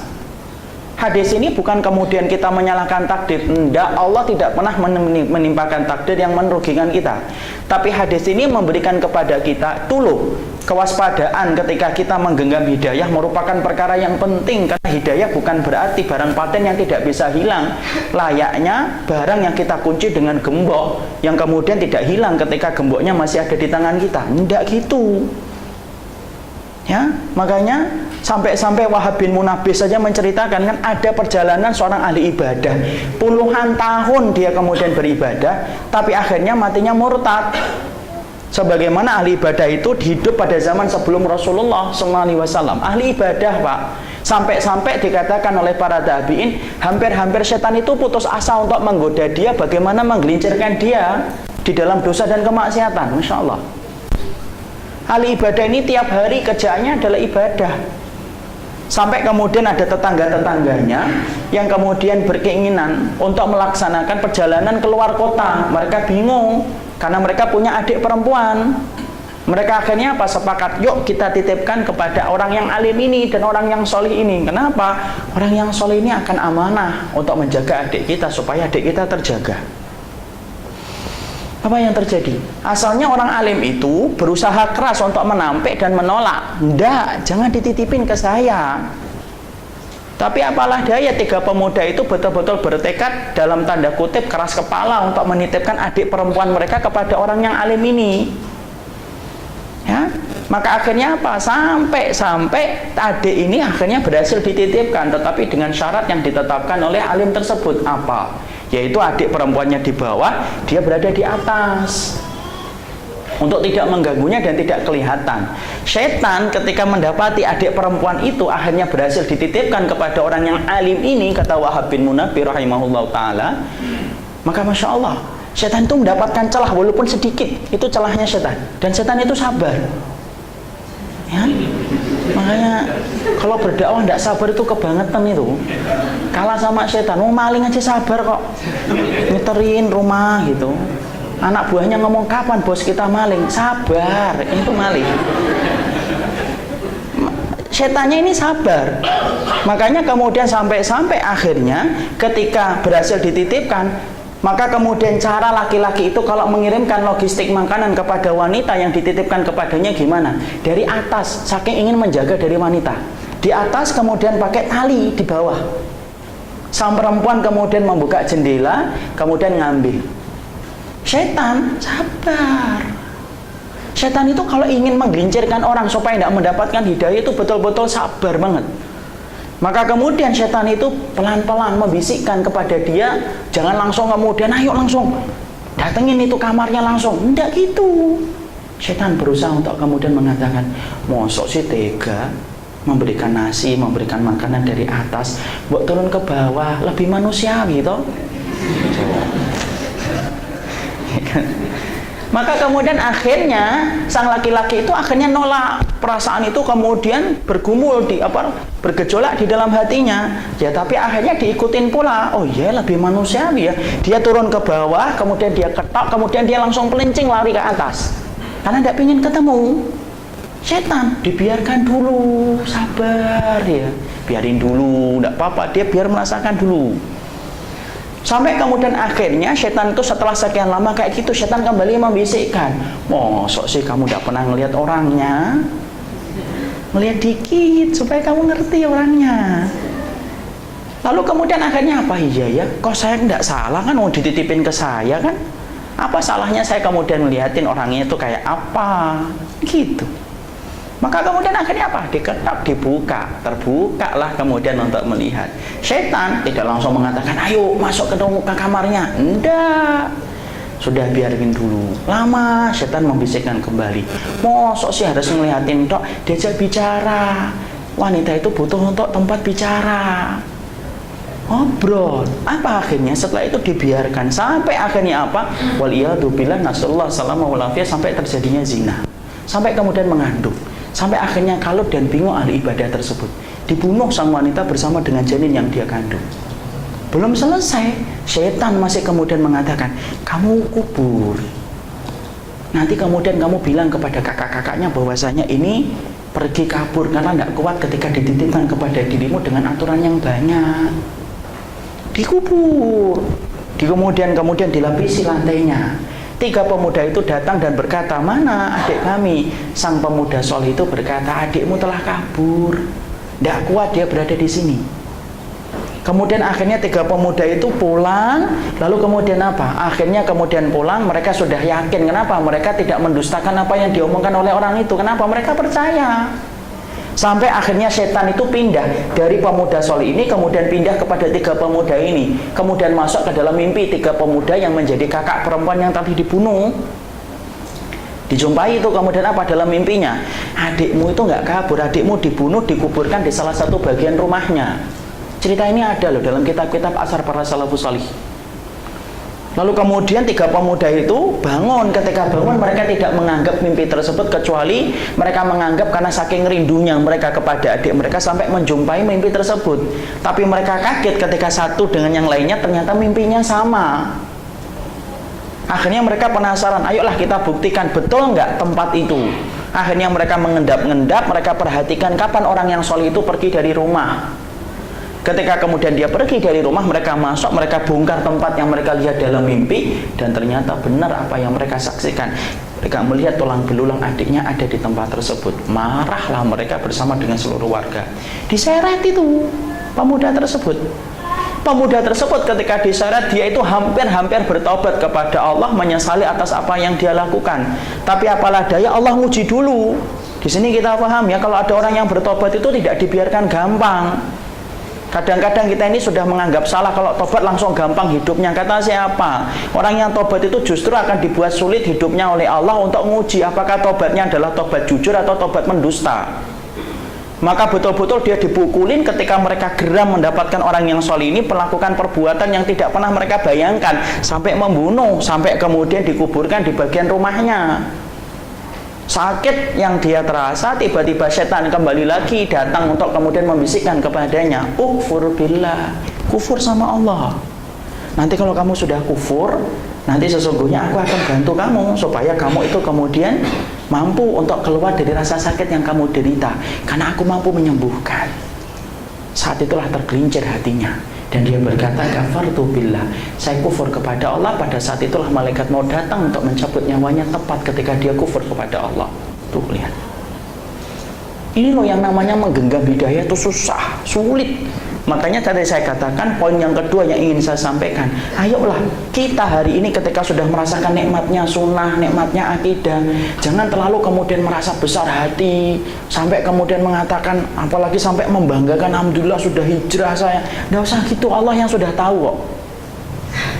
Hadis ini bukan kemudian kita menyalahkan takdir, enggak, Allah tidak pernah menimpakan takdir yang merugikan kita. Tapi hadis ini memberikan kepada kita dulu kewaspadaan ketika kita menggenggam hidayah merupakan perkara yang penting, karena hidayah bukan berarti barang paten yang tidak bisa hilang. Layaknya barang yang kita kunci dengan gembok yang kemudian tidak hilang ketika gemboknya masih ada di tangan kita, enggak gitu. Ya, makanya sampai-sampai Wahab bin Munabbih saja menceritakan, kan ada perjalanan seorang ahli ibadah, puluhan tahun dia kemudian beribadah, tapi akhirnya matinya murtad. Sebagaimana ahli ibadah itu hidup pada zaman sebelum Rasulullah SAW, ahli ibadah Pak, sampai-sampai dikatakan oleh para tabi'in, hampir-hampir setan itu putus asa untuk menggoda dia, bagaimana menggelincirkan dia di dalam dosa dan kemaksiatan. Masya Allah. Ahli ibadah ini tiap hari kerjaannya adalah ibadah. Sampai kemudian ada tetangga-tetangganya yang kemudian berkeinginan untuk melaksanakan perjalanan keluar kota. Mereka bingung karena mereka punya adik perempuan. Mereka akhirnya apa? Sepakat, yuk kita titipkan kepada orang yang alim ini dan orang yang solih ini. Kenapa? Orang yang solih ini akan amanah untuk menjaga adik kita supaya adik kita terjaga. Apa yang terjadi? Asalnya orang alim itu berusaha keras untuk menampik dan menolak. Nggak, jangan dititipin ke saya. Tapi apalah daya, 3 pemuda itu betul-betul bertekad dalam tanda kutip keras kepala untuk menitipkan adik perempuan mereka kepada orang yang alim ini. Ya, maka akhirnya apa? Sampai adik ini akhirnya berhasil dititipkan, tetapi dengan syarat yang ditetapkan oleh alim tersebut. Apa? Yaitu adik perempuannya di bawah, dia berada di atas, untuk tidak mengganggunya dan tidak kelihatan. Setan ketika mendapati adik perempuan itu akhirnya berhasil dititipkan kepada orang yang alim ini, kata Wahab bin Munabbih rahimahullah ta'ala, maka Masya Allah, setan itu mendapatkan celah walaupun sedikit. Itu celahnya setan, dan setan itu sabar ya. Makanya kalau berdakwah tidak sabar itu kebangetan itu, kalah sama setan. Mau maling aja sabar kok, nyeterin rumah gitu. Anak buahnya ngomong, kapan bos kita maling? Sabar, itu maling. Setannya ini sabar. Makanya kemudian sampai akhirnya ketika berhasil dititipkan, maka kemudian cara laki-laki itu kalau mengirimkan logistik makanan kepada wanita yang dititipkan kepadanya gimana? Dari atas, saking ingin menjaga dari wanita. Di atas kemudian pakai tali di bawah. Sang perempuan kemudian membuka jendela, kemudian ngambil. Setan sabar. Setan itu kalau ingin menggelincirkan orang supaya tidak mendapatkan hidayah itu betul-betul sabar banget. Maka kemudian setan itu pelan-pelan membisikkan kepada dia, jangan langsung kemudian, ayo langsung datengin itu kamarnya langsung. Tidak gitu. Setan berusaha untuk kemudian mengatakan, mosok sih tega memberikan nasi, memberikan makanan dari atas, buat turun ke bawah, lebih manusiawi toh. Maka kemudian akhirnya sang laki-laki itu akhirnya nolak. Perasaan itu kemudian bergumul bergejolak di dalam hatinya. Ya tapi akhirnya diikutin pula. Oh iya, lebih manusiawi ya. Dia turun ke bawah, kemudian dia ketok, kemudian dia langsung pelincing lari ke atas. Karena tidak ingin ketemu setan. Dibiarkan dulu, sabar ya. Biarin dulu, tidak apa-apa. Dia biar merasakan dulu. Sampai kemudian akhirnya setan itu setelah sekian lama kayak gitu, setan kembali membisikkan, mosok sih kamu tidak pernah ngelihat orangnya? Ngelihat dikit supaya kamu ngerti orangnya. Lalu kemudian akhirnya apa? Iya ya, kok saya tidak salah kan, mau dititipin ke saya kan? Apa salahnya saya kemudian ngeliatin orangnya itu kayak apa? Gitu. Maka kemudian akhirnya apa? Diketok, dibuka, terbuka lah kemudian untuk melihat. Setan tidak langsung mengatakan, ayo masuk ke kamarnya. Enggak. Sudah biarin dulu. Lama setan membisikkan kembali. Mosok sih harus ngeliatin tok, diajak bicara. Wanita itu butuh untuk tempat bicara. Ngobrol. Apa akhirnya? Setelah itu dibiarkan sampai akhirnya apa? Waliyadzubillah, nasallallahu alaihi wasallam, sampai terjadinya zina. Sampai kemudian mengandung. Sampai akhirnya kalut dan bingung ahli ibadah tersebut. Dibunuh sang wanita bersama dengan janin yang dia kandung. Belum selesai, setan masih kemudian mengatakan, kamu kubur. Nanti kemudian kamu bilang kepada kakak-kakaknya bahwasanya ini pergi kabur karena tidak kuat ketika dititipkan kepada dirimu dengan aturan yang banyak. Dikubur. Kemudian dilapisi lantainya. 3 pemuda itu datang dan berkata, mana adik kami? Sang pemuda soleh itu berkata, adikmu telah kabur, tidak kuat dia berada di sini. Kemudian akhirnya 3 pemuda itu pulang. Lalu kemudian apa? Akhirnya kemudian pulang, mereka sudah yakin. Kenapa? Mereka tidak mendustakan apa yang diomongkan oleh orang itu. Kenapa? Mereka percaya. Sampai akhirnya setan itu pindah dari pemuda soleh ini, kemudian pindah kepada 3 pemuda ini, kemudian masuk ke dalam mimpi 3 pemuda yang menjadi kakak perempuan yang tadi dibunuh. Dijumpai itu kemudian apa dalam mimpinya? Adikmu itu nggak kabur, adikmu dibunuh, dikuburkan di salah satu bagian rumahnya. Cerita ini ada loh dalam kitab-kitab asar para salafus salih. Lalu kemudian 3 pemuda itu bangun. Ketika bangun mereka tidak menganggap mimpi tersebut, kecuali mereka menganggap karena saking rindunya mereka kepada adik mereka sampai menjumpai mimpi tersebut. Tapi mereka kaget ketika satu dengan yang lainnya ternyata mimpinya sama. Akhirnya mereka penasaran, ayolah kita buktikan betul nggak tempat itu. Akhirnya mereka mengendap-endap, mereka perhatikan kapan orang yang soleh itu pergi dari rumah. Ketika kemudian dia pergi dari rumah, mereka masuk, mereka bongkar tempat yang mereka lihat dalam mimpi, dan ternyata benar apa yang mereka saksikan. Mereka melihat tulang belulang adiknya ada di tempat tersebut. Marahlah mereka bersama dengan seluruh warga. Diseret itu pemuda tersebut. Pemuda tersebut ketika diseret, dia itu hampir-hampir bertobat kepada Allah, menyesali atas apa yang dia lakukan. Tapi apalah daya, Allah nguji dulu. Di sini kita paham ya, kalau ada orang yang bertobat itu tidak dibiarkan gampang. Kadang-kadang kita ini sudah menganggap salah kalau tobat langsung gampang hidupnya. Kata siapa? Orang yang tobat itu justru akan dibuat sulit hidupnya oleh Allah untuk menguji apakah tobatnya adalah tobat jujur atau tobat mendusta. Maka betul-betul dia dipukulin ketika mereka geram mendapatkan orang yang soleh ini melakukan perbuatan yang tidak pernah mereka bayangkan, sampai membunuh, sampai kemudian dikuburkan di bagian rumahnya. Sakit yang dia terasa, tiba-tiba setan kembali lagi datang untuk kemudian membisikkan kepadanya, ukfur billah, kufur sama Allah. Nanti kalau kamu sudah kufur, nanti sesungguhnya aku akan bantu kamu supaya kamu itu kemudian mampu untuk keluar dari rasa sakit yang kamu derita, karena aku mampu menyembuhkan. Saat itulah tergelincir hatinya dan dia berkata, kafartu billah, saya kufur kepada Allah. Pada saat itulah malaikat mau datang untuk mencabut nyawanya tepat ketika dia kufur kepada Allah. Tuh lihat, ini loh yang namanya menggenggam hidayah itu susah, sulit. Makanya tadi saya katakan poin yang kedua yang ingin saya sampaikan, ayolah kita hari ini ketika sudah merasakan nikmatnya sunnah, nikmatnya akidah, jangan terlalu kemudian merasa besar hati sampai kemudian mengatakan, apalagi sampai membanggakan, alhamdulillah sudah hijrah saya. Nggak usah gitu, Allah yang sudah tahu kok.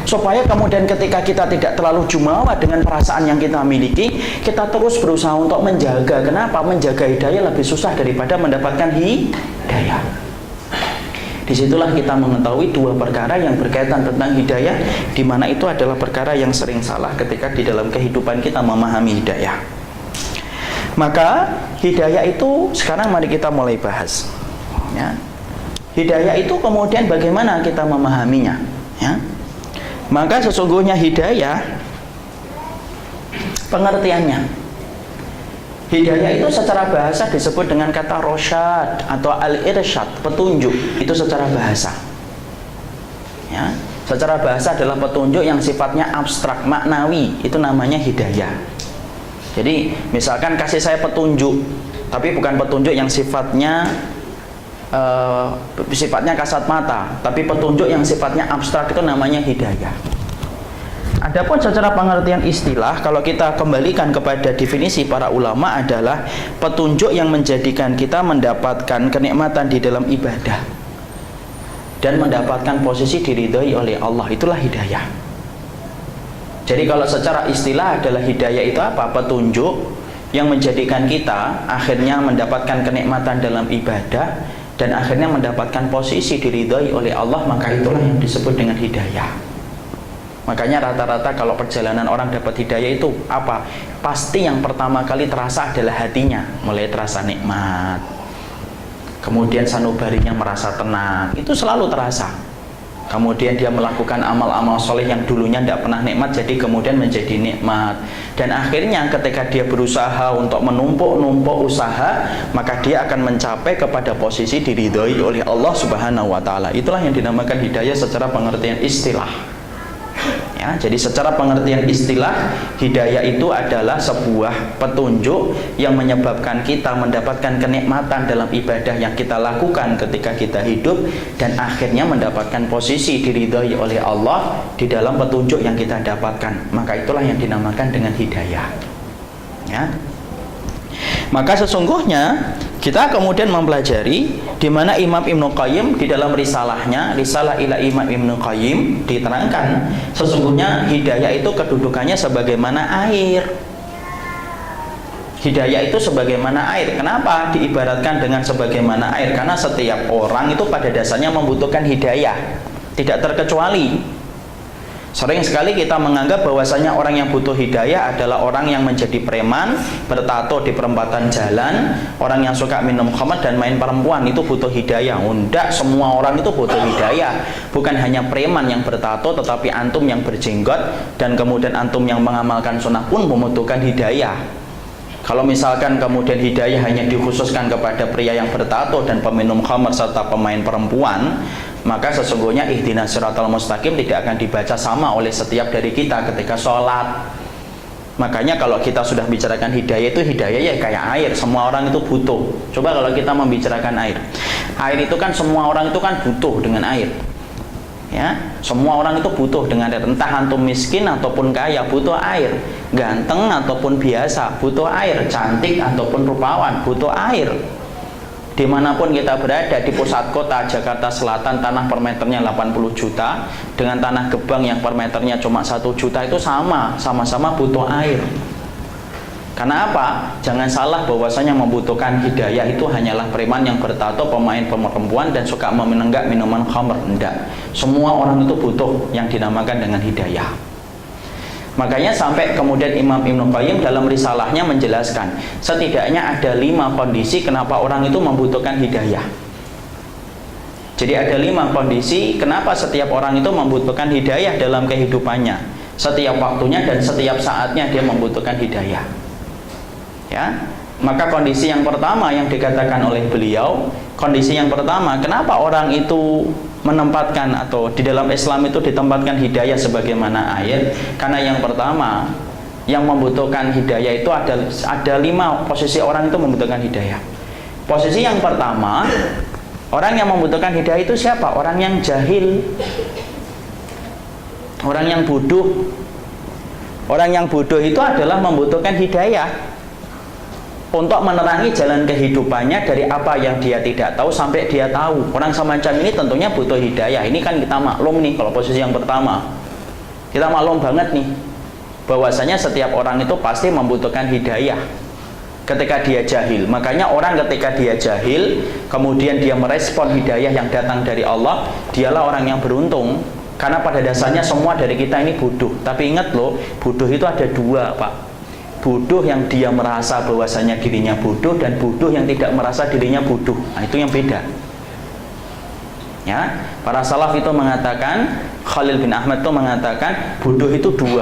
Supaya kemudian ketika kita tidak terlalu jumawa dengan perasaan yang kita miliki, kita terus berusaha untuk menjaga. Kenapa? Menjaga hidayah lebih susah daripada mendapatkan hidayah. Disitulah kita mengetahui 2 perkara yang berkaitan tentang hidayah, di mana itu adalah perkara yang sering salah ketika di dalam kehidupan kita memahami hidayah. Maka hidayah itu sekarang mari kita mulai bahas. Ya. Hidayah itu kemudian bagaimana kita memahaminya? Ya. Maka sesungguhnya hidayah pengertiannya. Hidayah itu secara bahasa disebut dengan kata rosyad atau al-irsyad, petunjuk. Itu secara bahasa. Ya, Secara bahasa adalah petunjuk yang sifatnya abstrak, maknawi, itu namanya hidayah. Jadi misalkan kasih saya petunjuk, tapi bukan petunjuk yang sifatnya kasat mata, tapi petunjuk yang sifatnya abstrak, itu namanya hidayah. Adapun secara pengertian istilah, kalau kita kembalikan kepada definisi para ulama, adalah petunjuk yang menjadikan kita mendapatkan kenikmatan di dalam ibadah dan mendapatkan posisi diridhoi oleh Allah, itulah hidayah. Jadi kalau secara istilah adalah hidayah itu apa? Petunjuk yang menjadikan kita akhirnya mendapatkan kenikmatan dalam ibadah dan akhirnya mendapatkan posisi diridhoi oleh Allah, maka itulah yang disebut dengan hidayah. Makanya rata-rata kalau perjalanan orang dapat hidayah itu apa? Pasti yang pertama kali terasa adalah hatinya, mulai terasa nikmat, kemudian sanubarinya merasa tenang, itu selalu terasa. Kemudian dia melakukan amal-amal soleh yang dulunya tidak pernah nikmat, jadi kemudian menjadi nikmat. Dan akhirnya ketika dia berusaha untuk menumpuk usaha, maka dia akan mencapai kepada posisi diridhoi oleh Allah Subhanahu wa Ta'ala. Itulah yang dinamakan hidayah secara pengertian istilah. Ya, jadi secara pengertian istilah, hidayah itu adalah sebuah petunjuk yang menyebabkan kita mendapatkan kenikmatan dalam ibadah yang kita lakukan ketika kita hidup, dan akhirnya mendapatkan posisi diridhoi oleh Allah di dalam petunjuk yang kita dapatkan. Maka itulah yang dinamakan dengan hidayah. Ya. Maka sesungguhnya kita kemudian mempelajari di mana Imam Ibnu Qayyim di dalam risalahnya, Risalah ila Imam Ibnu Qayyim, diterangkan sesungguhnya hidayah itu kedudukannya sebagaimana air. Hidayah itu sebagaimana air. Kenapa diibaratkan dengan sebagaimana air? Karena setiap orang itu pada dasarnya membutuhkan hidayah, tidak terkecuali. Sering sekali kita menganggap bahwasanya orang yang butuh hidayah adalah orang yang menjadi preman, bertato di perempatan jalan, orang yang suka minum khamr dan main perempuan, itu butuh hidayah. Tidak, semua orang itu butuh hidayah. Bukan hanya preman yang bertato, tetapi antum yang berjenggot dan kemudian antum yang mengamalkan sunnah pun membutuhkan hidayah. Kalau misalkan kemudian hidayah hanya dikhususkan kepada pria yang bertato dan peminum khamr serta pemain perempuan, maka sesungguhnya ihdinas siratal mustaqim tidak akan dibaca sama oleh setiap dari kita ketika sholat. Makanya kalau kita sudah bicarakan hidayah, itu hidayah ya kayak air, semua orang itu butuh. Coba kalau kita membicarakan air, air itu kan semua orang itu kan butuh dengan air. Ya, semua orang itu butuh dengan air. Entah antum miskin ataupun kaya, butuh air. Ganteng ataupun biasa, butuh air. Cantik ataupun rupawan, butuh air. Dimanapun kita berada, di pusat kota Jakarta Selatan, tanah per meternya 80 juta dengan tanah Gebang yang per meternya cuma 1 juta, itu sama-sama butuh air. Karena apa? Jangan salah bahwasanya membutuhkan hidayah itu hanyalah preman yang bertato, pemain perempuan dan suka menenggak minuman khamr. Tidak, semua orang itu butuh yang dinamakan dengan hidayah. Makanya sampai kemudian Imam Ibnu Qayyim dalam risalahnya menjelaskan setidaknya ada 5 kondisi kenapa orang itu membutuhkan hidayah. Jadi ada 5 kondisi kenapa setiap orang itu membutuhkan hidayah dalam kehidupannya, setiap waktunya dan setiap saatnya dia membutuhkan hidayah. Ya, maka kondisi yang pertama yang dikatakan oleh beliau, kondisi yang pertama kenapa orang itu menempatkan atau di dalam Islam itu ditempatkan hidayah sebagaimana air, karena yang pertama yang membutuhkan hidayah itu ada 5 posisi orang itu membutuhkan hidayah. Posisi yang pertama, orang yang membutuhkan hidayah itu siapa? Orang yang jahil, orang yang bodoh. Orang yang bodoh itu adalah membutuhkan hidayah untuk menerangi jalan kehidupannya dari apa yang dia tidak tahu sampai dia tahu. Orang semacam ini tentunya butuh hidayah. Ini kan kita maklum nih, kalau posisi yang pertama kita maklum banget nih bahwasanya setiap orang itu pasti membutuhkan hidayah ketika dia jahil. Makanya orang ketika dia jahil kemudian dia merespon hidayah yang datang dari Allah, dialah orang yang beruntung. Karena pada dasarnya semua dari kita ini bodoh. Tapi ingat loh, bodoh itu ada 2, Pak. Bodoh yang dia merasa bahwasanya dirinya bodoh dan bodoh yang tidak merasa dirinya bodoh. Nah, itu yang beda. Ya, para salaf itu mengatakan, Khalil bin Ahmad itu mengatakan bodoh itu 2.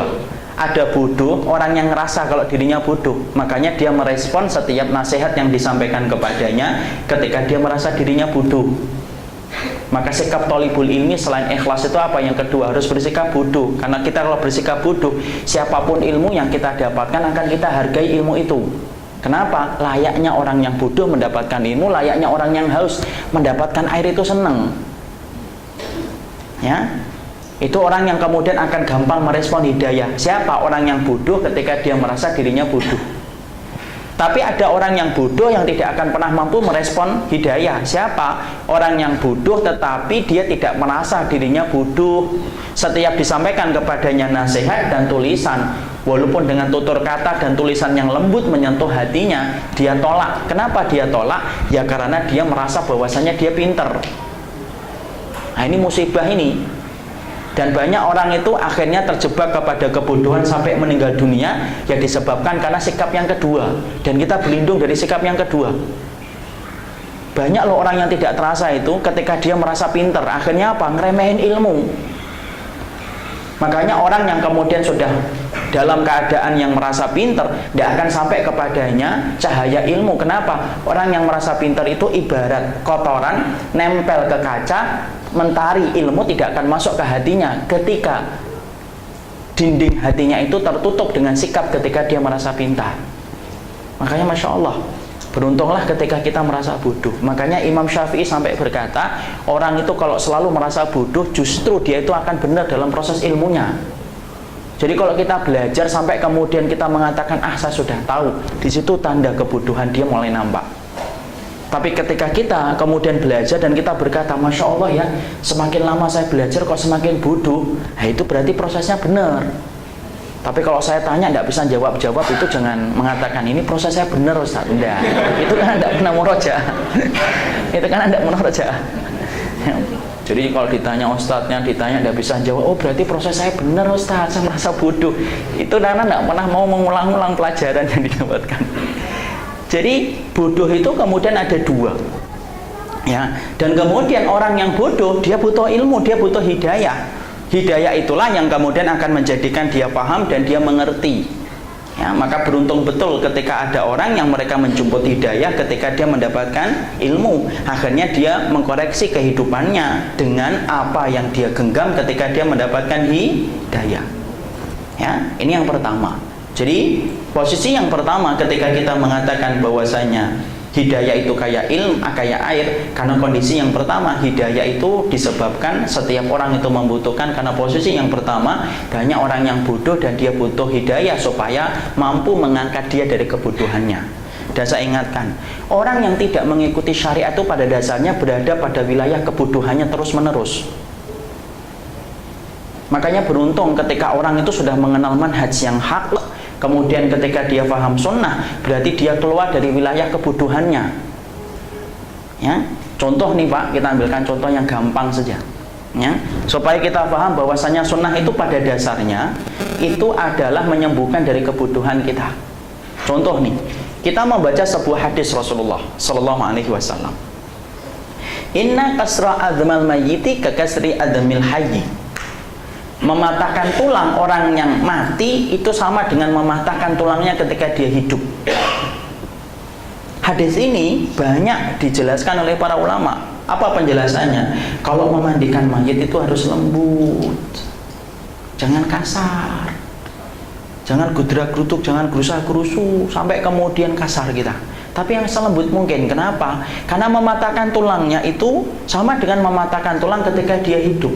Ada bodoh orang yang ngerasa kalau dirinya bodoh, makanya dia merespon setiap nasihat yang disampaikan kepadanya ketika dia merasa dirinya bodoh. Maka sikap thalibul ilmi selain ikhlas itu apa? Yang kedua, harus bersikap bodoh. Karena kita kalau bersikap bodoh, siapapun ilmu yang kita dapatkan akan kita hargai ilmu itu. Kenapa? Layaknya orang yang bodoh mendapatkan ilmu, layaknya orang yang haus mendapatkan air itu senang. Ya, itu orang yang kemudian akan gampang merespon hidayah. Siapa? Orang yang bodoh ketika dia merasa dirinya bodoh. Tapi ada orang yang bodoh yang tidak akan pernah mampu merespon hidayah. Siapa? Orang yang bodoh tetapi dia tidak merasa dirinya bodoh. Setiap disampaikan kepadanya nasihat dan tulisan, walaupun dengan tutur kata dan tulisan yang lembut menyentuh hatinya, dia tolak. Kenapa dia tolak? Ya karena dia merasa bahwasanya dia pinter. Nah, ini musibah ini. Dan banyak orang itu akhirnya terjebak kepada kebodohan sampai meninggal dunia, ya disebabkan karena sikap yang kedua. Dan kita berlindung dari sikap yang kedua. Banyak loh orang yang tidak terasa itu ketika dia merasa pinter, akhirnya apa? Ngeremehin ilmu. Makanya orang yang kemudian sudah dalam keadaan yang merasa pinter, tidak akan sampai kepadanya cahaya ilmu. Kenapa? Orang yang merasa pinter itu ibarat kotoran nempel ke kaca, mentari ilmu tidak akan masuk ke hatinya ketika dinding hatinya itu tertutup dengan sikap ketika dia merasa pintar. Makanya Masya Allah, beruntunglah ketika kita merasa bodoh. Makanya Imam Syafi'i sampai berkata, orang itu kalau selalu merasa bodoh, justru dia itu akan benar dalam proses ilmunya. Jadi kalau kita belajar sampai kemudian kita mengatakan, saya sudah tahu, di situ tanda kebodohan dia mulai nampak. Tapi ketika kita kemudian belajar dan kita berkata, Masya Allah ya, semakin lama saya belajar kok semakin bodoh, nah itu berarti prosesnya benar. Tapi kalau saya tanya tidak bisa jawab-jawab, itu jangan mengatakan ini proses saya benar Ustaz. Enggak, itu kan tidak pernah murojaah. Itu kan tidak murojaah. Jadi kalau ditanya ustadznya, ditanya tidak bisa jawab, oh berarti proses saya benar Ustaz, saya merasa bodoh. Itu karena tidak pernah mau mengulang-ulang pelajaran yang didapatkan. Jadi bodoh itu kemudian ada dua, ya. Dan kemudian orang yang bodoh dia butuh ilmu, dia butuh hidayah. Hidayah itulah yang kemudian akan menjadikan dia paham dan dia mengerti. Ya, maka beruntung betul ketika ada orang yang mereka menjemput hidayah ketika dia mendapatkan ilmu. Akhirnya dia mengkoreksi kehidupannya dengan apa yang dia genggam ketika dia mendapatkan hidayah. Ya, ini yang pertama. Jadi posisi yang pertama ketika kita mengatakan bahwasanya hidayah itu kayak ilmu, kayak air, karena kondisi yang pertama, hidayah itu disebabkan setiap orang itu membutuhkan, karena posisi yang pertama banyak orang yang bodoh dan dia butuh hidayah supaya mampu mengangkat dia dari kebodohannya. Dan saya ingatkan, orang yang tidak mengikuti syariat itu pada dasarnya berada pada wilayah kebodohannya terus-menerus. Makanya beruntung ketika orang itu sudah mengenal manhaj yang hak, kemudian ketika dia paham sunnah, berarti dia keluar dari wilayah kebodohannya. Ya, contoh nih Pak, kita ambilkan contoh yang gampang saja. Ya, supaya kita paham bahwasanya sunnah itu pada dasarnya itu adalah menyembuhkan dari kebodohan kita. Contoh nih, kita membaca sebuah hadis Rasulullah Sallallahu Alaihi Wasallam. Inna kasra admal mayyiti kakasri admil hayyi. Mematahkan tulang orang yang mati itu sama dengan mematahkan tulangnya ketika dia hidup. Hadis ini banyak dijelaskan oleh para ulama. Apa penjelasannya? Kalau memandikan mayit itu harus lembut, jangan kasar, jangan gudrak-geruduk, jangan gerusa-gerusu sampai kemudian kasar kita. Tapi yang selembut mungkin. Kenapa? Karena mematahkan tulangnya itu sama dengan mematahkan tulang ketika dia hidup.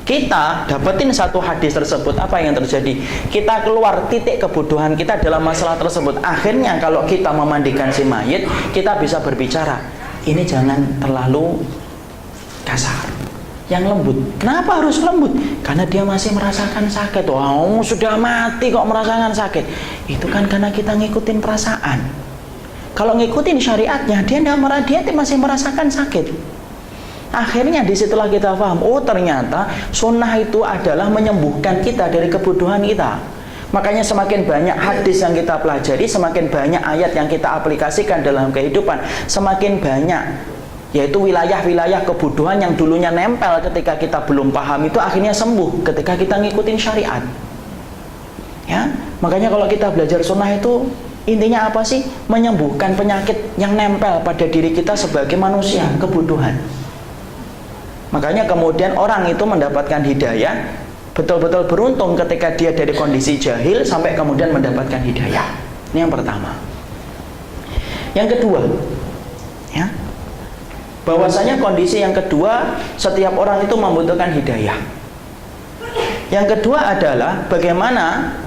Kita dapetin satu hadis tersebut, apa yang terjadi? Kita keluar titik kebodohan kita dalam masalah tersebut. Akhirnya kalau kita memandikan si mayit, kita bisa berbicara, ini jangan terlalu kasar, yang lembut. Kenapa harus lembut? Karena dia masih merasakan sakit. Wow, sudah mati kok merasakan sakit. Itu kan karena kita ngikutin perasaan. Kalau ngikutin syariatnya, dia masih merasakan sakit. Akhirnya disitulah kita paham, oh ternyata sunnah itu adalah menyembuhkan kita dari kebodohan kita. Makanya semakin banyak hadis yang kita pelajari, semakin banyak ayat yang kita aplikasikan dalam kehidupan, semakin banyak, yaitu wilayah-wilayah kebodohan yang dulunya nempel ketika kita belum paham itu akhirnya sembuh ketika kita ngikutin syariat. Ya, makanya kalau kita belajar sunnah itu intinya apa sih? Menyembuhkan penyakit yang nempel pada diri kita sebagai manusia, kebodohan. Makanya kemudian orang itu mendapatkan hidayah betul-betul beruntung ketika dia dari kondisi jahil sampai kemudian mendapatkan hidayah. Ini yang pertama. Yang kedua, ya, bahwasanya kondisi yang kedua, setiap orang itu membutuhkan hidayah. Yang kedua adalah bagaimana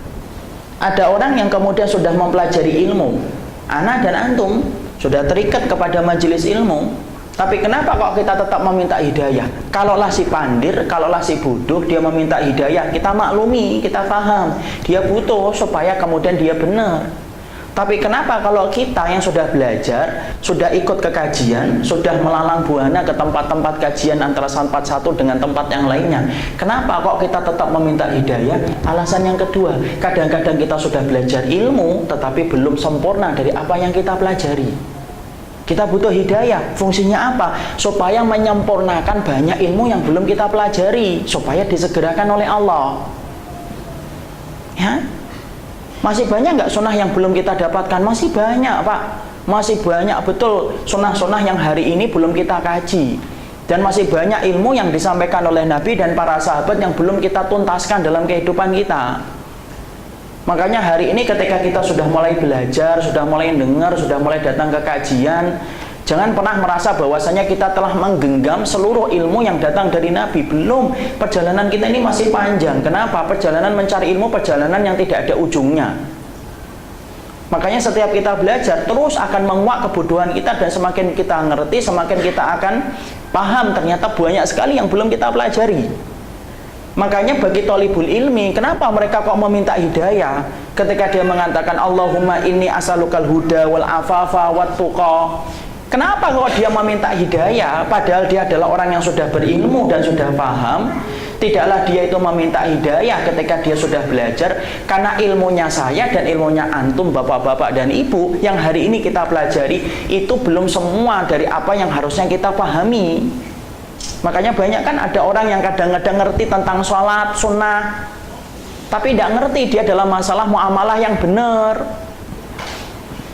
ada orang yang kemudian sudah mempelajari ilmu. Ana dan antum sudah terikat kepada majelis ilmu, tapi kenapa kok kita tetap meminta hidayah? Kalaulah si pandir, kalaulah si bodoh dia meminta hidayah, kita maklumi, kita paham, dia butuh supaya kemudian dia benar. Tapi kenapa kalau kita yang sudah belajar, sudah ikut ke kajian, sudah melalang buana ke tempat-tempat kajian antara tempat satu dengan tempat yang lainnya, kenapa kok kita tetap meminta hidayah? Alasan yang kedua, kadang-kadang kita sudah belajar ilmu tetapi belum sempurna dari apa yang kita pelajari. Kita butuh hidayah, fungsinya apa? Supaya menyempurnakan banyak ilmu yang belum kita pelajari, supaya disegerakan oleh Allah. Ya? Masih banyak nggak sunnah yang belum kita dapatkan? Masih banyak, Pak. Masih banyak betul sunnah-sunnah yang hari ini belum kita kaji. Dan masih banyak ilmu yang disampaikan oleh Nabi dan para sahabat yang belum kita tuntaskan dalam kehidupan kita. Makanya hari ini ketika kita sudah mulai belajar, sudah mulai dengar, sudah mulai datang ke kajian, jangan pernah merasa bahwasanya kita telah menggenggam seluruh ilmu yang datang dari Nabi. Belum, perjalanan kita ini masih panjang. Kenapa? Perjalanan mencari ilmu, perjalanan yang tidak ada ujungnya. Makanya setiap kita belajar, terus akan menguak kebodohan kita, dan semakin kita ngerti, semakin kita akan paham ternyata banyak sekali yang belum kita pelajari. Makanya bagi thalibul ilmi, kenapa mereka kok meminta hidayah? Ketika dia mengatakan Allahumma inni as'alukal huda wal afafa wat tuqa. Kenapa kok dia meminta hidayah? Padahal dia adalah orang yang sudah berilmu dan sudah paham. Tidaklah dia itu meminta hidayah ketika dia sudah belajar, karena ilmunya saya dan ilmunya antum, bapak-bapak dan ibu, yang hari ini kita pelajari itu belum semua dari apa yang harusnya kita pahami. Makanya banyak kan ada orang yang kadang-kadang ngerti tentang sholat, sunnah, tapi tidak ngerti dia dalam masalah muamalah yang benar.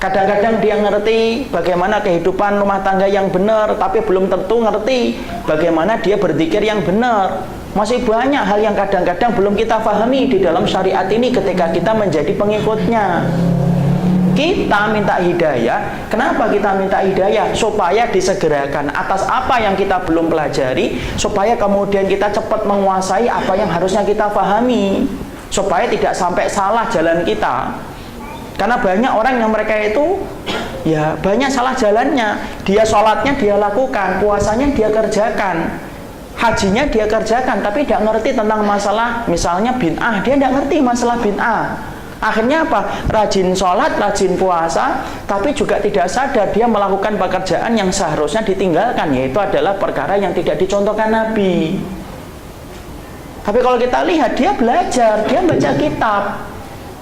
Kadang-kadang dia ngerti bagaimana kehidupan rumah tangga yang benar, tapi belum tentu ngerti bagaimana dia berzikir yang benar. Masih banyak hal yang kadang-kadang belum kita pahami di dalam syariat ini ketika kita menjadi pengikutnya. Kita minta hidayah. Kenapa kita minta hidayah? Supaya disegerakan atas apa yang kita belum pelajari, supaya kemudian kita cepat menguasai apa yang harusnya kita pahami, supaya tidak sampai salah jalan kita. Karena banyak orang yang mereka itu ya banyak salah jalannya. Dia sholatnya dia lakukan, puasanya dia kerjakan, hajinya dia kerjakan, tapi tidak ngerti tentang masalah misalnya bid'ah. Dia tidak ngerti masalah bid'ah. Akhirnya apa? Rajin sholat, rajin puasa, tapi juga tidak sadar dia melakukan pekerjaan yang seharusnya ditinggalkan, yaitu adalah perkara yang tidak dicontohkan Nabi. Tapi kalau kita lihat, dia belajar, dia baca kitab,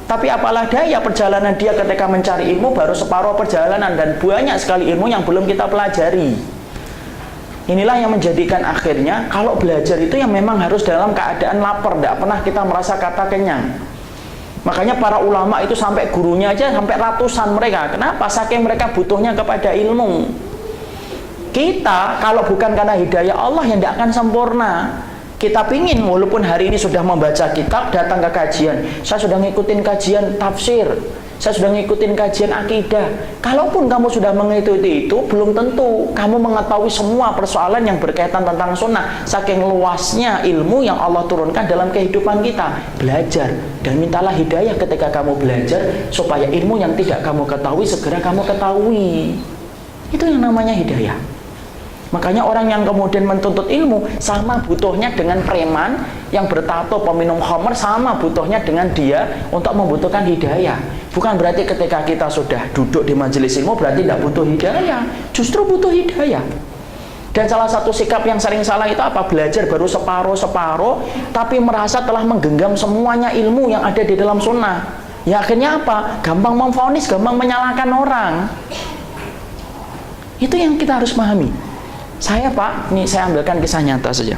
tapi apalah daya perjalanan dia ketika mencari ilmu baru separuh perjalanan, dan banyak sekali ilmu yang belum kita pelajari. Inilah yang menjadikan akhirnya kalau belajar itu yang memang harus dalam keadaan lapar, tidak pernah kita merasa kata kenyang. Makanya para ulama itu sampai gurunya aja sampai ratusan mereka. Kenapa? Saking mereka butuhnya kepada ilmu. Kita kalau bukan karena hidayah Allah yang tidak akan sempurna. Kita pingin walaupun hari ini sudah membaca kitab, datang ke kajian, saya sudah ngikutin kajian tafsir, saya sudah ngikutin kajian akidah. Kalaupun kamu sudah mengikuti itu, belum tentu kamu mengetahui semua persoalan yang berkaitan tentang sunnah. Saking luasnya ilmu yang Allah turunkan dalam kehidupan kita. Belajar dan mintalah hidayah ketika kamu belajar, supaya ilmu yang tidak kamu ketahui segera kamu ketahui. Itu yang namanya hidayah. Makanya orang yang kemudian menuntut ilmu sama butuhnya dengan preman yang bertato peminum khamr, sama butuhnya dengan dia untuk membutuhkan hidayah. Bukan berarti ketika kita sudah duduk di majelis ilmu berarti tidak butuh hidayah. Justru butuh hidayah. Dan salah satu sikap yang sering salah itu apa? Belajar baru separuh-separuh, tapi merasa telah menggenggam semuanya ilmu yang ada di dalam sunnah. Ya akhirnya apa? Gampang memvonis, gampang menyalahkan orang. Itu yang kita harus pahami. Saya Pak, ini saya ambilkan kisah nyata saja.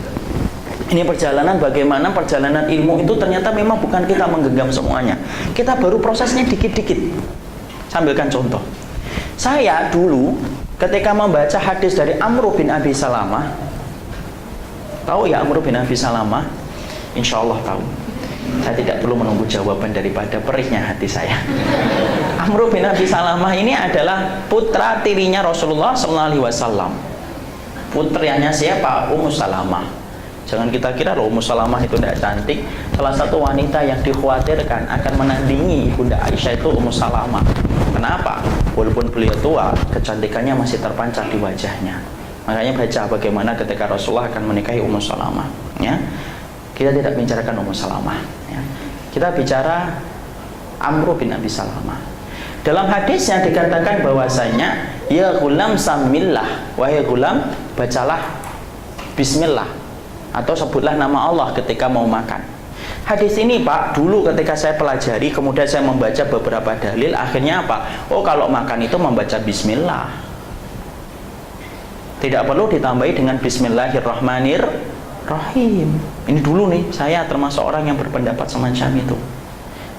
Ini perjalanan bagaimana perjalanan ilmu itu ternyata memang bukan kita menggenggam semuanya. Kita baru prosesnya dikit-dikit. Saya ambilkan contoh. Saya dulu ketika membaca hadis dari Amr bin Abi Salamah, Tahu ya Amr bin Abi Salamah? Insya Allah tahu. Saya tidak perlu menunggu jawaban daripada perihnya hati saya. Amr bin Abi Salamah ini adalah putra tirinya Rasulullah SAW. Putrianya siapa? Ummu Salamah. Jangan kita kira loh Ummu Salamah itu tidak cantik. Salah satu wanita yang dikhawatirkan akan menandingi Ibunda Aisyah itu Ummu Salamah. Kenapa? Walaupun beliau tua, kecantikannya masih terpancar di wajahnya. Makanya baca bagaimana ketika Rasulullah akan menikahi Ummu Salamah, ya. Kita tidak bicarakan Ummu Salamah, ya. Kita bicara Amr bin Abi Salamah. Dalam hadis yang dikatakan bahwasanya ya gulam samillah, wahai gulam bacalah bismillah atau sebutlah nama Allah ketika mau makan. Hadis ini Pak, dulu ketika saya pelajari, kemudian saya membaca beberapa dalil, akhirnya apa? Oh, kalau makan itu membaca bismillah. Tidak perlu ditambahi dengan bismillahirrahmanirrahim. Ini dulu nih, saya termasuk orang yang berpendapat semacam itu.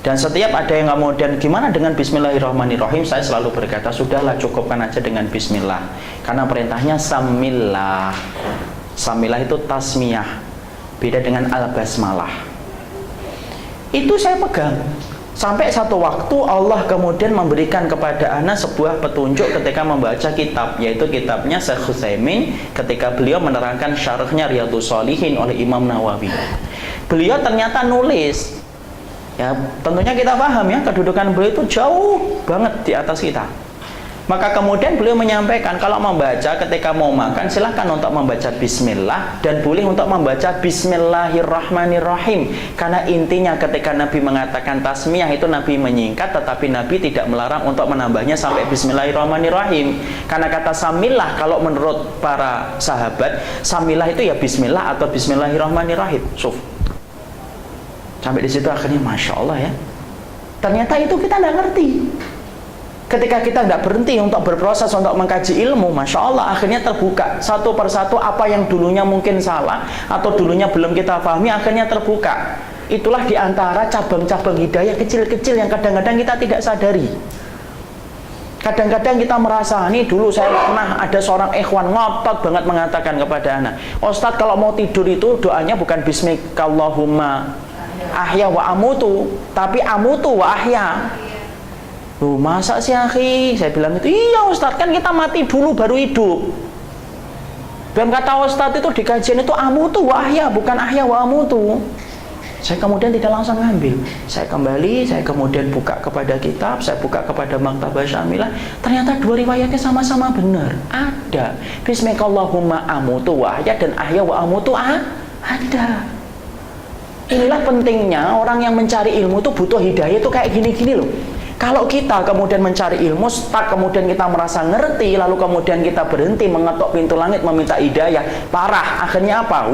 Dan setiap ada yang kemudian gimana dengan bismillahirrahmanirrahim, saya selalu berkata, sudahlah cukupkan aja dengan bismillah. Karena perintahnya samillah. Samillah itu tasmiyah. Beda dengan al-basmalah. Itu saya pegang. Sampai satu waktu Allah kemudian memberikan kepada ana sebuah petunjuk ketika membaca kitab, yaitu kitabnya Syekh Utsaimin ketika beliau menerangkan syarahnya Riyadhus Shalihin oleh Imam Nawawi. Beliau ternyata nulis, ya tentunya kita paham ya, kedudukan beliau itu jauh banget di atas kita. Maka kemudian beliau menyampaikan kalau membaca ketika mau makan silahkan untuk membaca bismillah dan boleh untuk membaca bismillahirrahmanirrahim, karena intinya ketika Nabi mengatakan tasmiyah itu Nabi menyingkat, tetapi Nabi tidak melarang untuk menambahnya sampai bismillahirrahmanirrahim. Karena kata samillah kalau menurut para sahabat, samillah itu ya bismillah atau bismillahirrahmanirrahim. Sampai di situ akhirnya masya Allah ya, ternyata itu kita tidak ngerti. Ketika kita tidak berhenti untuk berproses untuk mengkaji ilmu, masya Allah akhirnya terbuka satu persatu apa yang dulunya mungkin salah atau dulunya belum kita pahami, akhirnya terbuka. Itulah diantara cabang-cabang hidayah kecil-kecil yang kadang-kadang kita tidak sadari. Kadang-kadang kita merasa, nih dulu saya pernah ada seorang ikhwan ngotot banget mengatakan kepada anak, Ustadz kalau mau tidur itu doanya bukan bismikallahumma ahya wa amutu, tapi amutu wa ahya. Loh, masa sih akhi? Saya bilang itu, iya Ustadz, kan kita mati dulu baru hidup. Dan kata Ustadz itu di kajian itu amutu wa ahya, bukan ahya wa amutu. Saya kemudian tidak langsung ngambil. Saya kembali, saya kemudian buka kepada kitab, saya buka kepada Maktabah Syamilah. Ternyata dua riwayatnya sama-sama benar. Ada bismikallahumma amutu wa ahya dan ahya wa amutu ada. Inilah pentingnya orang yang mencari ilmu itu butuh hidayah itu kayak gini-gini loh. Kalau kita kemudian mencari ilmu, stuck, kemudian kita merasa ngerti, lalu kemudian kita berhenti mengetuk pintu langit meminta hidayah, parah. Akhirnya apa?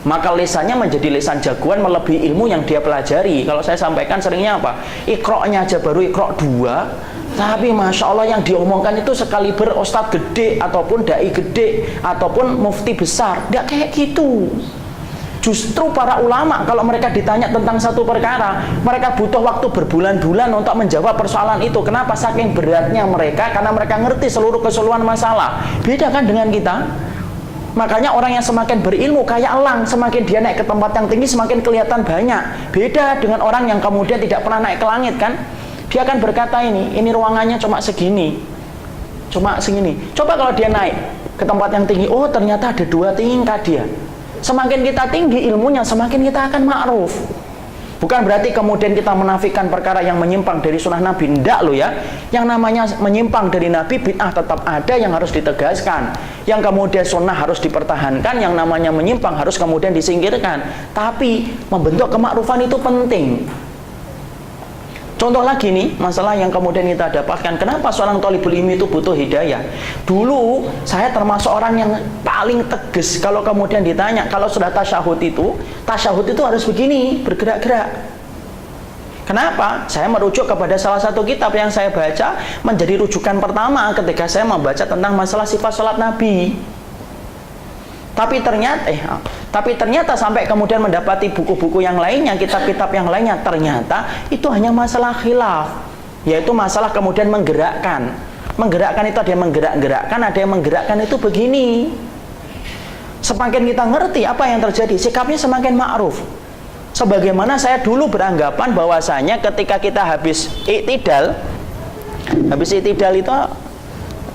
Maka lisannya menjadi lisan jagoan melebihi ilmu yang dia pelajari. Kalau saya sampaikan seringnya apa? Iqra'nya aja baru iqra' 2, tapi masya Allah yang diomongkan itu sekaliber ustadz gede ataupun dai gede ataupun mufti besar. Tidak kayak gitu. Justru para ulama kalau mereka ditanya tentang satu perkara, mereka butuh waktu berbulan-bulan untuk menjawab persoalan itu. Kenapa? Saking beratnya mereka, karena mereka ngerti seluruh keseluruhan masalah. Beda kan dengan kita? Makanya orang yang semakin berilmu kayak elang, semakin dia naik ke tempat yang tinggi semakin kelihatan banyak. Beda dengan orang yang kemudian tidak pernah naik ke langit kan? Dia akan berkata ini ruangannya cuma segini, cuma segini. Coba kalau dia naik ke tempat yang tinggi, oh ternyata ada 2 tingkat dia. Semakin kita tinggi ilmunya, semakin kita akan ma'ruf. Bukan berarti kemudian kita menafikan perkara yang menyimpang dari sunnah Nabi. Tidak loh ya. Yang namanya menyimpang dari Nabi, bid'ah tetap ada yang harus ditegaskan. Yang kemudian sunnah harus dipertahankan. Yang namanya menyimpang harus kemudian disingkirkan. Tapi membentuk kemakrufan itu penting. Contoh lagi nih, masalah yang kemudian kita dapatkan, kenapa seorang thalibul ilmi itu butuh hidayah? Dulu, saya termasuk orang yang paling tegas kalau kemudian ditanya, kalau sudah tasyahud itu harus begini, bergerak-gerak. Kenapa? Saya merujuk kepada salah satu kitab yang saya baca, menjadi rujukan pertama ketika saya membaca tentang masalah sifat salat Nabi. Tapi ternyata sampai kemudian mendapati buku-buku yang lainnya, kitab-kitab yang lainnya, ternyata itu hanya masalah khilaf, yaitu masalah kemudian menggerakkan itu ada yang menggerak-gerakkan, ada yang menggerakkan itu begini. Semakin kita ngerti apa yang terjadi, sikapnya semakin ma'ruf. Sebagaimana saya dulu beranggapan bahwasanya ketika kita habis i'tidal itu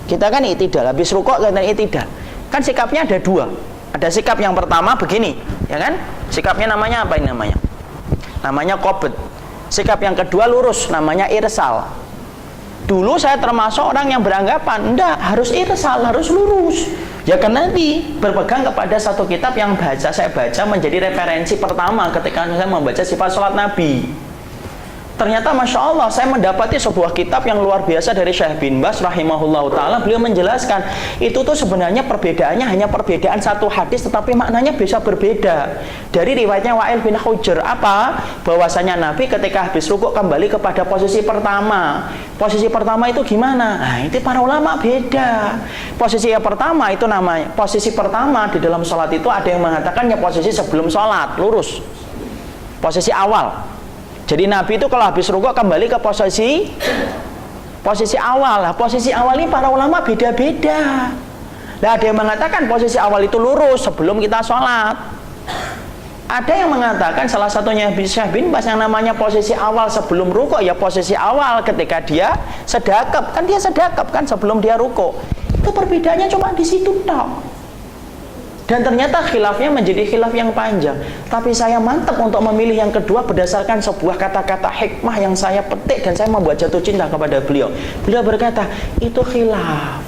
kita kan i'tidal, habis rukuk kan i'tidal. Kan sikapnya ada dua. Ada sikap yang pertama begini, ya kan? Sikapnya namanya apa ini namanya? Namanya qabd. Sikap yang kedua lurus, namanya irsal. Dulu saya termasuk orang yang beranggapan enggak, harus irsal, harus lurus. Ya kan nanti berpegang kepada satu kitab yang saya baca menjadi referensi pertama ketika saya membaca sifat sholat Nabi. Ternyata Masya Allah saya mendapati sebuah kitab yang luar biasa dari Syekh bin Baz rahimahullahu ta'ala. Beliau menjelaskan itu tuh sebenarnya perbedaannya hanya perbedaan satu hadis, tetapi maknanya bisa berbeda. Dari riwayatnya Wa'il bin Hujr apa? Bahwasanya Nabi ketika habis rukuk kembali kepada posisi pertama. Posisi pertama itu gimana? Nah itu para ulama beda. Posisi yang pertama itu namanya, posisi pertama di dalam sholat itu ada yang mengatakan ya posisi sebelum sholat, lurus, posisi awal. Jadi Nabi itu kalau habis rukuk kembali ke posisi awal. Lah, posisi awal ini para ulama beda-beda. Nah, ada yang mengatakan posisi awal itu lurus sebelum kita sholat. Ada yang mengatakan salah satunya Syekh bin Baz yang namanya posisi awal sebelum rukuk ya posisi awal ketika dia sedekap. Kan dia sedekap kan sebelum dia rukuk. Itu perbedaannya cuma di situ tok. Dan ternyata khilafnya menjadi khilaf yang panjang. Tapi saya mantap untuk memilih yang kedua berdasarkan sebuah kata-kata hikmah yang saya petik dan saya membuat jatuh cinta kepada beliau. Beliau berkata, itu khilaf.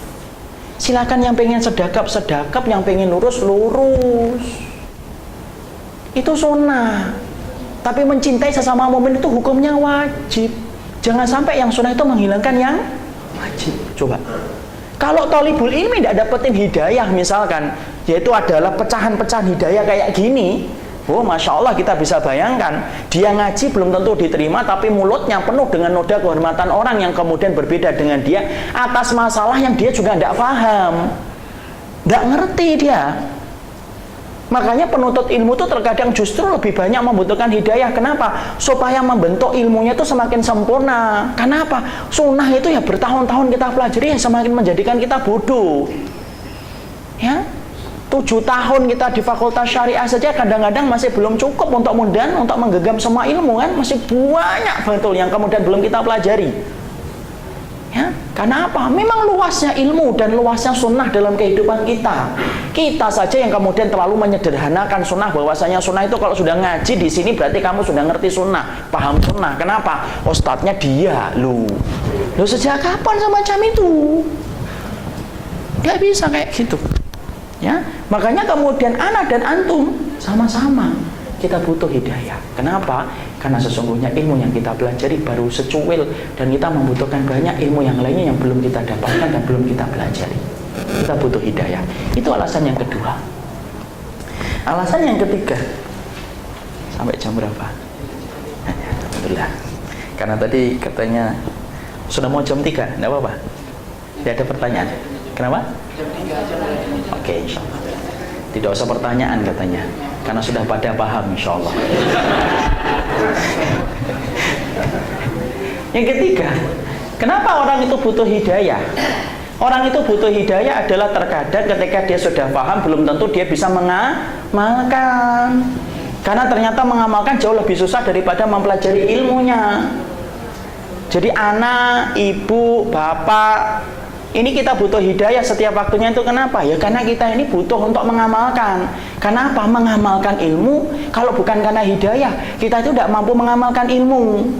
Silakan yang pengen sedekap, yang pengen lurus. Itu sunnah. Tapi mencintai sesama mukmin itu hukumnya wajib. Jangan sampai yang sunnah itu menghilangkan yang wajib. Coba. Kalau thalibul ilmi tidak dapetin hidayah misalkan, yaitu adalah pecahan-pecahan hidayah kayak gini, oh Masya Allah kita bisa bayangkan, dia ngaji belum tentu diterima, tapi mulutnya penuh dengan noda kehormatan orang yang kemudian berbeda dengan dia atas masalah yang dia juga tidak paham, tidak ngerti dia. Makanya penuntut ilmu itu terkadang justru lebih banyak membutuhkan hidayah. Kenapa? Supaya membentuk ilmunya itu semakin sempurna. Kenapa? Sunnah itu ya bertahun-tahun kita pelajari, ya semakin menjadikan kita bodoh. Ya, 7 tahun kita di fakultas syariah saja kadang-kadang masih belum cukup untuk menggenggam semua ilmu kan, masih banyak betul yang kemudian belum kita pelajari. Ya, karena apa? Memang luasnya ilmu dan luasnya sunnah dalam kehidupan kita. Kita saja yang kemudian terlalu menyederhanakan sunnah, bahwasanya sunnah itu kalau sudah ngaji di sini berarti kamu sudah ngerti sunnah, paham sunnah. Kenapa? Ustadznya dia, lu sejak kapan semacam itu? Gak bisa kayak gitu. Ya, makanya kemudian anak dan antum sama-sama kita butuh hidayah. Kenapa? Karena sesungguhnya ilmu yang kita pelajari baru secuil dan kita membutuhkan banyak ilmu yang lainnya yang belum kita dapatkan dan belum kita pelajari. Kita butuh hidayah. Itu alasan yang kedua. Alasan yang ketiga. Sampai jam berapa? Alhamdulillah. Karena tadi katanya sudah mau jam 3, enggak apa-apa. Tidak ada pertanyaan. Kenapa? Jam 3. Oke, insyaallah. Tidak usah pertanyaan katanya, karena sudah pada paham insyaallah. Yang ketiga, kenapa orang itu butuh hidayah? Orang itu butuh hidayah adalah terkadang ketika dia sudah paham belum tentu dia bisa mengamalkan. Karena ternyata mengamalkan jauh lebih susah daripada mempelajari ilmunya. Jadi anak, ibu, bapak, ini kita butuh hidayah setiap waktunya itu kenapa? Ya karena kita ini butuh untuk mengamalkan. Kenapa? Mengamalkan ilmu, kalau bukan karena hidayah, kita itu tidak mampu mengamalkan ilmu.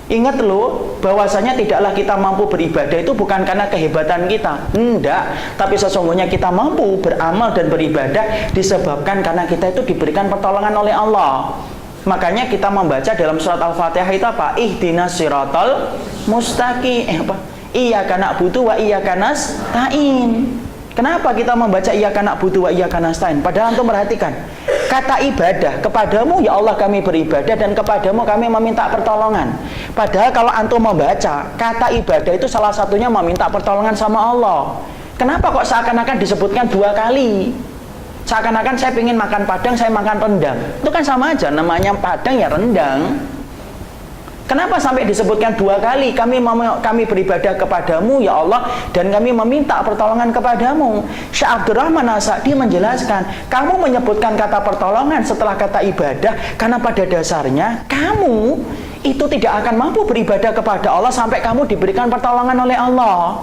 Ingat loh, bahwasanya tidaklah kita mampu beribadah itu bukan karena kehebatan kita. Enggak, tapi sesungguhnya kita mampu beramal dan beribadah disebabkan karena kita itu diberikan pertolongan oleh Allah. Makanya kita membaca dalam surat Al-Fatihah itu apa? Ihdinas siratal mustaqim. Iyyaka na'budu wa iyyaka nasta'in. Kenapa kita membaca iyyaka na'budu wa iyyaka nasta'in? Padahal antum perhatikan, kata ibadah, kepadamu ya Allah kami beribadah dan kepadamu kami meminta pertolongan. Padahal kalau antum membaca, kata ibadah itu salah satunya meminta pertolongan sama Allah. Kenapa kok seakan-akan disebutkan 2 kali? Seakan-akan saya ingin makan padang, saya makan rendang. Itu kan sama aja, namanya padang ya rendang. Kenapa sampai disebutkan 2 kali? Kami beribadah kepadamu ya Allah, dan kami meminta pertolongan kepadamu. Syekh Abdurrahman As-Sa'di menjelaskan, kamu menyebutkan kata pertolongan setelah kata ibadah karena pada dasarnya kamu itu tidak akan mampu beribadah kepada Allah sampai kamu diberikan pertolongan oleh Allah.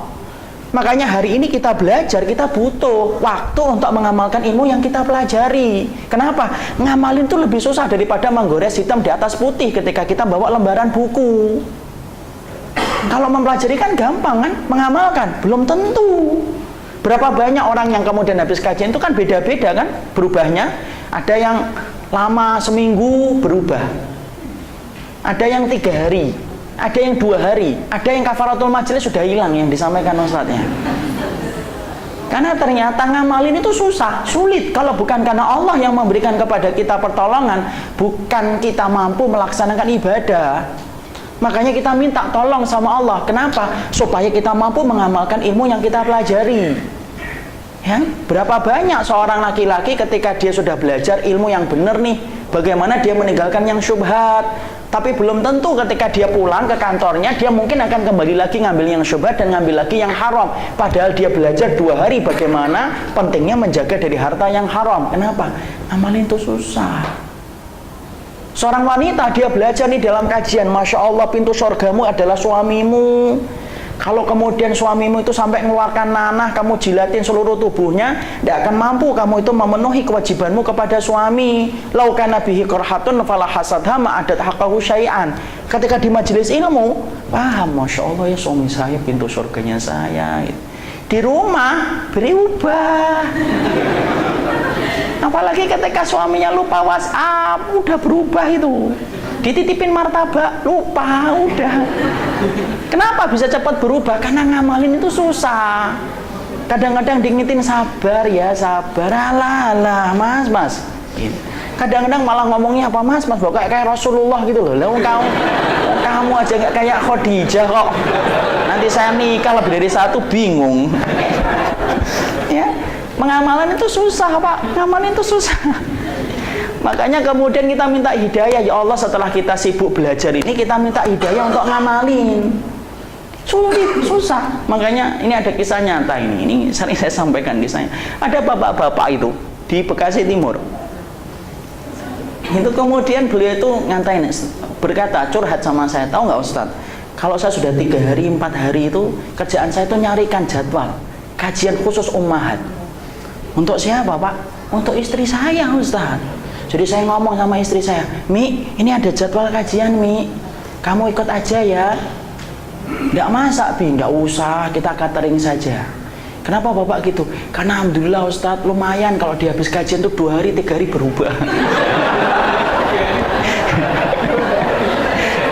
Makanya hari ini kita belajar, kita butuh waktu untuk mengamalkan ilmu yang kita pelajari. Kenapa? Ngamalin itu lebih susah daripada menggores hitam di atas putih ketika kita bawa lembaran buku. Kalau mempelajari kan gampang kan? Mengamalkan belum tentu. Berapa banyak orang yang kemudian habis kajian itu kan beda-beda kan berubahnya. Ada yang lama seminggu berubah, ada yang 3 hari, ada yang 2 hari, ada yang kafaratul majelis sudah hilang yang disampaikan ustadznya. Karena ternyata ngamalin itu susah, sulit kalau bukan karena Allah yang memberikan kepada kita pertolongan, bukan kita mampu melaksanakan ibadah. Makanya kita minta tolong sama Allah. Kenapa? Supaya kita mampu mengamalkan ilmu yang kita pelajari. Ya, berapa banyak seorang laki-laki ketika dia sudah belajar ilmu yang benar nih, bagaimana dia meninggalkan yang syubhat. Tapi belum tentu ketika dia pulang ke kantornya, dia mungkin akan kembali lagi ngambil yang syubhat dan ngambil lagi yang haram. Padahal dia belajar 2 hari bagaimana pentingnya menjaga dari harta yang haram. Kenapa? Amalin itu susah. Seorang wanita, dia belajar nih dalam kajian, Masya Allah pintu surgamu adalah suamimu. Kalau kemudian suamimu itu sampai mengeluarkan nanah, kamu jilatin seluruh tubuhnya, tidak akan mampu kamu itu memenuhi kewajibanmu kepada suami. Lau kana bihi qarhatun fala hasadha ma'adat haqqahu syai'an. Ketika di majelis ilmu, paham, Masya Allah ya suami saya pintu surganya saya. Di rumah berubah. Apalagi ketika suaminya lupa WhatsApp, udah berubah itu. Dititipin martabak, lupa, udah. Kenapa bisa cepat berubah? Karena ngamalin itu susah. Kadang-kadang diingetin sabar ya, sabar. Alah, mas. Kadang-kadang malah ngomongnya apa, mas, kayak Rasulullah gitu loh. Lah kamu aja nggak kayak Khadijah kok. Nanti saya nikah lebih dari 1 bingung. Ya, mengamalkan itu susah, Pak. Ngamalin itu susah. Makanya kemudian kita minta hidayah, ya Allah, setelah kita sibuk belajar ini, kita minta hidayah untuk ngamalin. Sulit, susah. Makanya ini ada kisah nyata ini sering saya sampaikan kisahnya. Ada bapak-bapak itu di Bekasi Timur. Itu kemudian beliau itu ngantain, berkata, curhat sama saya, tahu nggak Ustaz? Kalau saya sudah 3 hari, 4 hari itu kerjaan saya itu nyarikan jadwal kajian khusus ummahat. Untuk siapa, Pak? Untuk istri saya, Ustaz. Jadi saya ngomong sama istri saya, Mi, ini ada jadwal kajian, Mi, kamu ikut aja ya. Nggak masak, Bi, nggak usah, kita catering saja. Kenapa Bapak gitu? Karena Alhamdulillah Ustadz, lumayan kalau dia habis kajian tuh 2 hari, 3 hari berubah.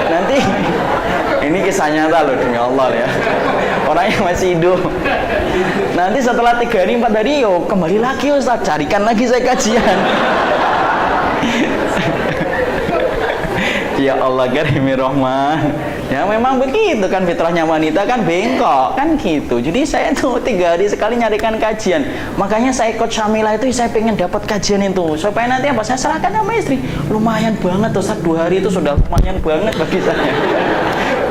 Nanti, ini kisah nyata loh, demi Allah ya. Orang yang masih hidup. Nanti setelah 3 hari, 4 hari, yo kembali lagi Ustadz, carikan lagi saya kajian. Ya Allah karimi rahman. Ya memang begitu kan, fitrahnya wanita kan bengkok kan gitu. Jadi saya tuh 3 hari sekali nyarikan kajian. Makanya saya ikut Syamilah itu, saya pengen dapat kajian itu supaya nanti apa, saya serahkan sama istri. Lumayan banget tuh, 2 hari itu sudah lumayan banget bagi saya.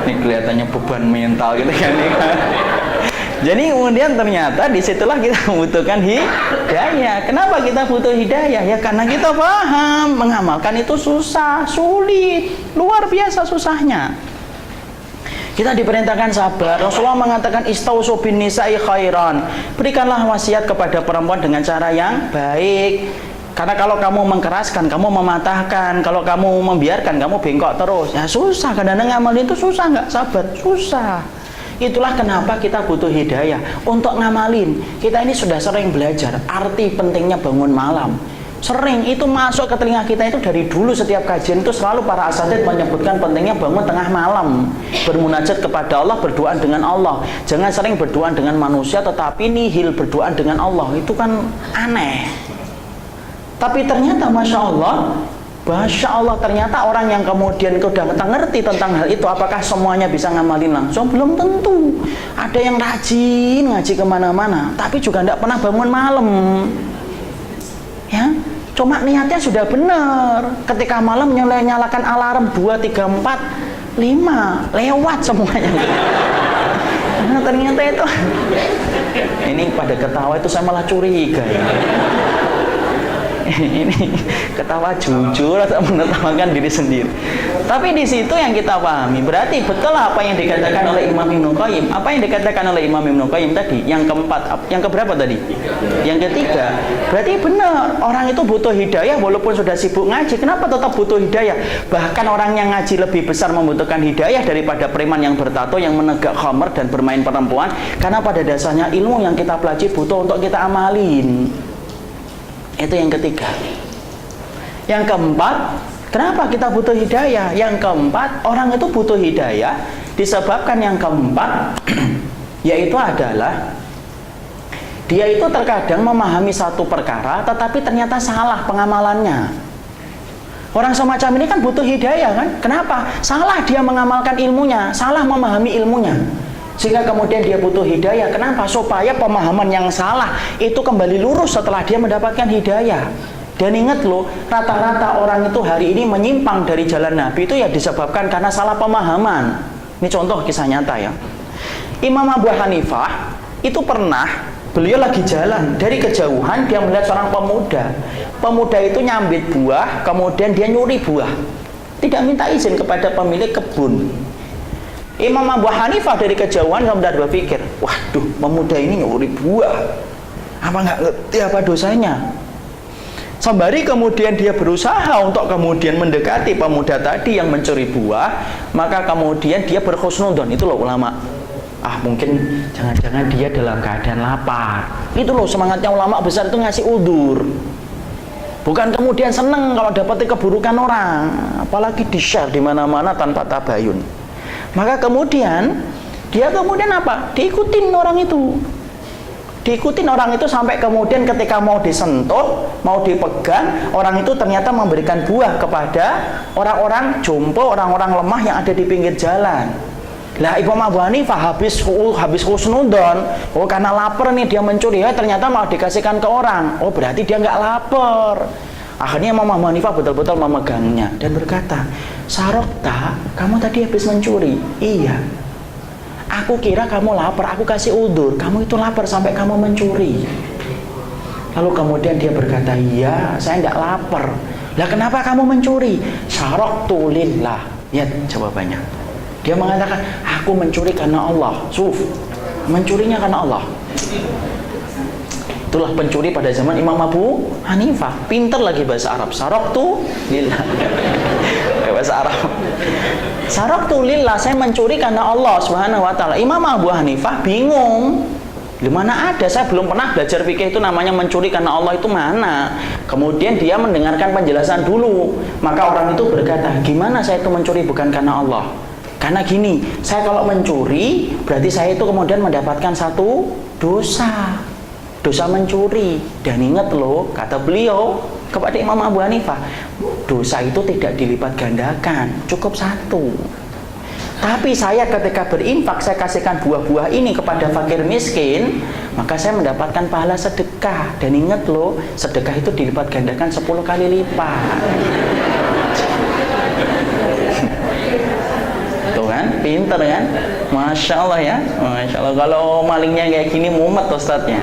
Ini kelihatannya beban mental gitu kan. Jadi kemudian ternyata disitulah kita membutuhkan hidayah. Kenapa kita butuh hidayah? Ya karena kita paham mengamalkan itu susah, sulit, luar biasa susahnya. Kita diperintahkan sabar. Rasulullah mengatakan istausu bin nisa'i khairan. Berikanlah wasiat kepada perempuan dengan cara yang baik. Karena kalau kamu mengkeraskan, kamu mematahkan. Kalau kamu membiarkan, kamu bengkok terus. Ya susah. Kadang-kadang ngamalin itu susah, nggak sabar, susah. Itulah kenapa kita butuh hidayah untuk ngamalin. Kita ini sudah sering belajar arti pentingnya bangun malam. Sering itu masuk ke telinga kita itu dari dulu, setiap kajian itu selalu para asatidz menyebutkan pentingnya bangun tengah malam, bermunajat kepada Allah, berdoa dengan Allah. Jangan sering berdoa dengan manusia tetapi nihil berdoa dengan Allah. Itu kan aneh. Tapi ternyata Masya Allah, ternyata orang yang kemudian udah ngerti tentang hal itu, apakah semuanya bisa ngamalin langsung? Belum tentu. Ada yang rajin ngaji kemana-mana, tapi juga tidak pernah bangun malam. Ya, cuma niatnya sudah benar. Ketika malam nyalakan alarm 2, 3, 4, 5 lewat semuanya. Nah, ternyata itu ini pada ketawa itu saya malah curiga ya. Ini ketawa jujur atau menertawakan diri sendiri. Tapi di situ yang kita pahami, berarti betul apa yang dikatakan oleh Imam Ibnu Qayyim. Apa yang dikatakan oleh Imam Ibnu Qayyim tadi? Yang keempat, yang keberapa tadi? Yang ketiga. Berarti benar, orang itu butuh hidayah walaupun sudah sibuk ngaji. Kenapa tetap butuh hidayah? Bahkan orang yang ngaji lebih besar membutuhkan hidayah daripada preman yang bertato, yang menegak khamr dan bermain perempuan. Karena pada dasarnya ilmu yang kita pelajari butuh untuk kita amalin. Itu yang ketiga. Yang keempat, kenapa kita butuh hidayah? Yang keempat, orang itu butuh hidayah disebabkan yang keempat yaitu adalah dia itu terkadang memahami satu perkara tetapi ternyata salah pengamalannya. Orang semacam ini kan butuh hidayah kan? Kenapa? Salah dia mengamalkan ilmunya, salah memahami ilmunya. Sehingga kemudian dia butuh hidayah. Kenapa? Supaya pemahaman yang salah itu kembali lurus setelah dia mendapatkan hidayah. Dan ingat loh, rata-rata orang itu hari ini menyimpang dari jalan Nabi itu ya disebabkan karena salah pemahaman. Ini contoh kisah nyata ya. Imam Abu Hanifah itu pernah, beliau lagi jalan, dari kejauhan dia melihat seorang pemuda. Pemuda itu nyambit buah, kemudian dia nyuri buah. Tidak minta izin kepada pemilik kebun. Imam Abu Hanifah dari kejauhan kemudian berpikir, waduh, pemuda ini nyuri buah, apa nggak ngerti apa dosanya? Sembari kemudian dia berusaha untuk kemudian mendekati pemuda tadi yang mencuri buah, maka kemudian dia berhusnudzon. Itu loh ulama. Mungkin jangan-jangan dia dalam keadaan lapar. Itu loh semangatnya ulama besar itu ngasih udzur. Bukan kemudian seneng kalau dapat keburukan orang, apalagi di-share di mana-mana tanpa tabayun. Maka kemudian dia apa? Diikutin orang itu. Diikutin orang itu sampai kemudian ketika mau disentuh, mau dipegang, orang itu ternyata memberikan buah kepada orang-orang jompo, orang-orang lemah yang ada di pinggir jalan. Lah Imam Abu Hanifah habis husnudzon, karena lapar nih dia mencuri, ternyata mau dikasihkan ke orang. Berarti dia nggak lapar. Akhirnya Imam Abu Hanifah betul-betul memegangnya dan berkata, Sarokta, kamu tadi habis mencuri. Iya. Aku kira kamu lapar, aku kasih udzur. Kamu itu lapar sampai kamu mencuri. Lalu kemudian dia berkata, iya, saya tidak lapar. Lah kenapa kamu mencuri? Saroktu lillah. Lihat jawabannya. Dia mengatakan, aku mencuri karena Allah. Mencurinya karena Allah. Itulah pencuri pada zaman Imam Abu Hanifah. Pinter lagi bahasa Arab. Saroktu lillah. Bahasa Arab. Saroktu lillah, saya mencuri karena Allah Subhanahu wa taala. Imam Abu Hanifah bingung. Di mana ada? Saya belum pernah belajar fikih itu namanya mencuri karena Allah itu mana. Kemudian dia mendengarkan penjelasan dulu. Maka orang itu berkata, gimana saya itu mencuri bukan karena Allah? Karena gini, saya kalau mencuri berarti saya itu kemudian mendapatkan satu dosa mencuri. Dan ingat loh, kata beliau kepada Imam Abu Hanifah, dosa itu tidak dilipat gandakan, cukup satu. Tapi saya ketika berinfak, saya kasihkan buah-buah ini kepada fakir miskin, maka saya mendapatkan pahala sedekah. Dan ingat loh, sedekah itu dilipat gandakan 10 kali lipat. Tuh kan, pinter kan? Masya Allah ya, Masya Allah. Kalau malingnya kayak gini mumet ustadznya.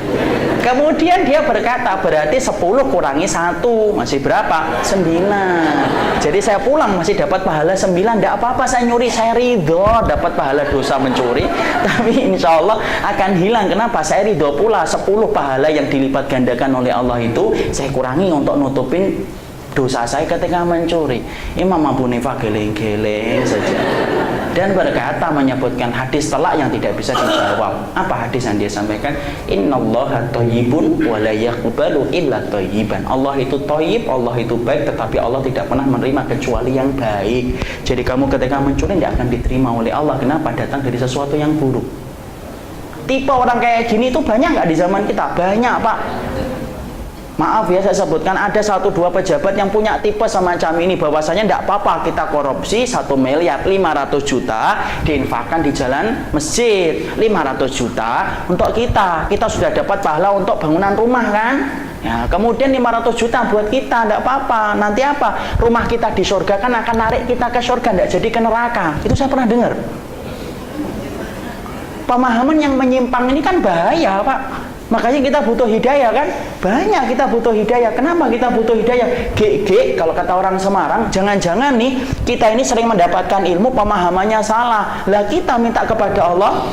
Kemudian dia berkata, berarti 10 kurangi 1 masih berapa? 9. Jadi saya pulang masih dapat pahala 9. Tidak apa-apa saya nyuri, saya ridho dapat pahala dosa mencuri. Tapi insya Allah akan hilang. Kenapa? Saya ridho pula 10 pahala yang dilipat gandakan oleh Allah itu saya kurangi untuk nutupin dosa saya ketika mencuri. Imam Abu Hanifah geleng-geleng saja dan berkata, menyebutkan hadis telak yang tidak bisa dijawab. Apa hadis yang dia sampaikan? Innallaha thayyibun wa la yaqbalu illa thayyiban. Allah itu thayyib, Allah itu baik, tetapi Allah tidak pernah menerima kecuali yang baik. Jadi kamu ketika mencuri tidak akan diterima oleh Allah. Kenapa? Datang dari sesuatu yang buruk. Tipe orang kayak gini itu banyak nggak di zaman kita? Banyak, Pak. Maaf ya, saya sebutkan ada 1-2 pejabat yang punya tipe semacam ini, bahwasanya tidak apa-apa kita korupsi 1 miliar 500 juta diinfakkan di jalan masjid. 500 juta untuk kita sudah dapat pahala untuk bangunan rumah kan. Ya, kemudian 500 juta buat kita, tidak apa-apa. Nanti apa? Rumah kita di surga kan akan narik kita ke surga, tidak jadi ke neraka. Itu saya pernah dengar. Pemahaman yang menyimpang ini kan bahaya, Pak. Makanya kita butuh hidayah kan? Banyak kita butuh hidayah. Kenapa kita butuh hidayah? Kalau kata orang Semarang, jangan-jangan nih kita ini sering mendapatkan ilmu pemahamannya salah. Lah kita minta kepada Allah,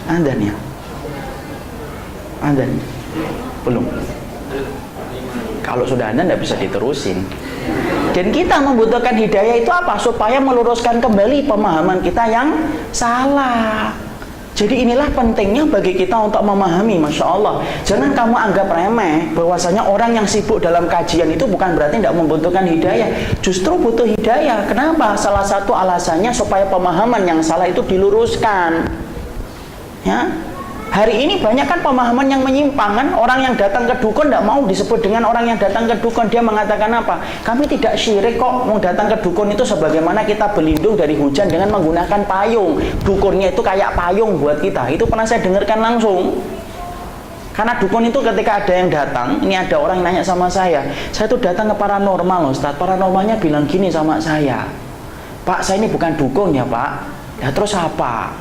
Adzan ya? Adzan? Belum. Kalau sudah adzan tidak bisa diterusin. Dan kita membutuhkan hidayah itu apa? Supaya meluruskan kembali pemahaman kita yang salah. Jadi inilah pentingnya bagi kita untuk memahami, Masya Allah. Jangan kamu anggap remeh bahwasanya orang yang sibuk dalam kajian itu bukan berarti tidak membutuhkan hidayah. Justru butuh hidayah. Kenapa? Salah satu alasannya supaya pemahaman yang salah itu diluruskan. Ya. Hari ini banyak kan pemahaman yang menyimpang kan. Orang yang datang ke dukun tidak mau disebut dengan orang yang datang ke dukun. Dia mengatakan apa? Kami tidak syirik kok. Mau datang ke dukun itu sebagaimana kita berlindung dari hujan dengan menggunakan payung. Dukunnya itu kayak payung buat kita. Itu pernah saya dengarkan langsung. Karena dukun itu ketika ada yang datang, ini ada orang yang nanya sama saya tuh datang ke paranormal, Ustaz. Paranormalnya bilang gini sama saya, Pak, saya ini bukan dukun ya Pak. Ya terus apa?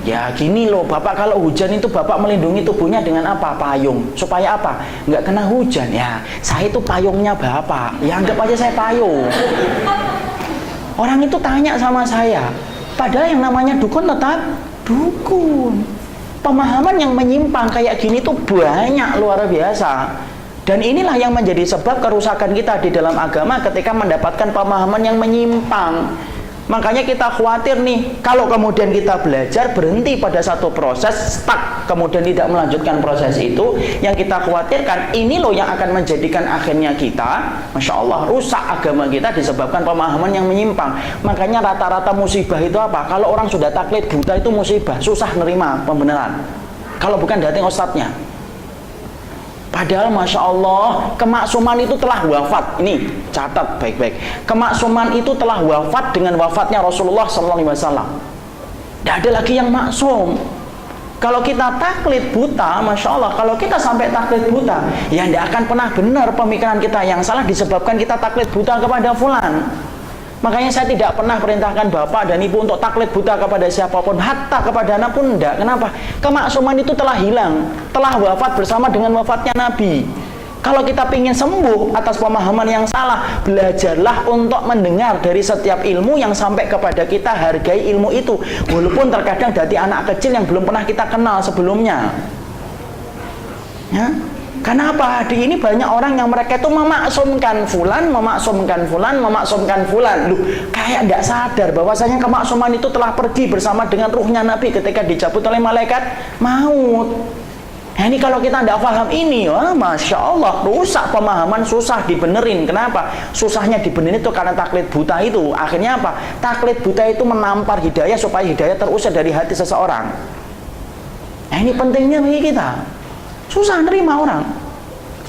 Ya gini loh Bapak, kalau hujan itu Bapak melindungi tubuhnya dengan apa? Payung. Supaya apa? Nggak kena hujan. Ya saya itu payungnya Bapak. Ya anggap aja saya payung. Orang itu tanya sama saya, padahal yang namanya dukun tetap dukun. Pemahaman yang menyimpang kayak gini tuh banyak, luar biasa. Dan inilah yang menjadi sebab kerusakan kita di dalam agama ketika mendapatkan pemahaman yang menyimpang. Makanya kita khawatir nih, kalau kemudian kita belajar berhenti pada satu proses, stuck, kemudian tidak melanjutkan proses itu, yang kita khawatirkan ini loh yang akan menjadikan akhirnya kita, Masya Allah, rusak agama kita disebabkan pemahaman yang menyimpang. Makanya rata-rata musibah itu apa? Kalau orang sudah taklid buta itu musibah, susah nerima pembenaran. Kalau bukan datang ustadznya. Padahal Masya Allah, kemaksuman itu telah wafat. Ini catat baik-baik. Kemaksuman itu telah wafat dengan wafatnya Rasulullah SAW. Tidak ada lagi yang maksum. Kalau kita taklid buta, Masya Allah, kalau kita sampai taklid buta, ya tidak akan pernah benar pemikiran kita yang salah disebabkan kita taklid buta kepada fulan. Makanya saya tidak pernah perintahkan bapak dan ibu untuk taklid buta kepada siapapun, hatta kepada anak pun tidak. Kenapa? Kemaksuman itu telah hilang, telah wafat bersama dengan wafatnya Nabi. Kalau kita ingin sembuh atas pemahaman yang salah, belajarlah untuk mendengar dari setiap ilmu yang sampai kepada kita, hargai ilmu itu. Walaupun terkadang dari anak kecil yang belum pernah kita kenal sebelumnya. Ya? Kenapa? Di ini banyak orang yang mereka itu memaksumkan fulan, memaksumkan fulan, memaksumkan fulan. Loh, kayak tidak sadar bahwasanya kemaksuman itu telah pergi bersama dengan ruhnya Nabi ketika dicabut oleh malaikat maut. Nah, ini kalau kita tidak paham ini, wah, Masya Allah, rusak pemahaman, susah dibenerin. Kenapa? Susahnya dibenerin itu karena taklid buta itu. Akhirnya apa? Taklid buta itu menampar hidayah supaya hidayah terusir dari hati seseorang. Nah, ini pentingnya bagi kita. Susah nerima orang.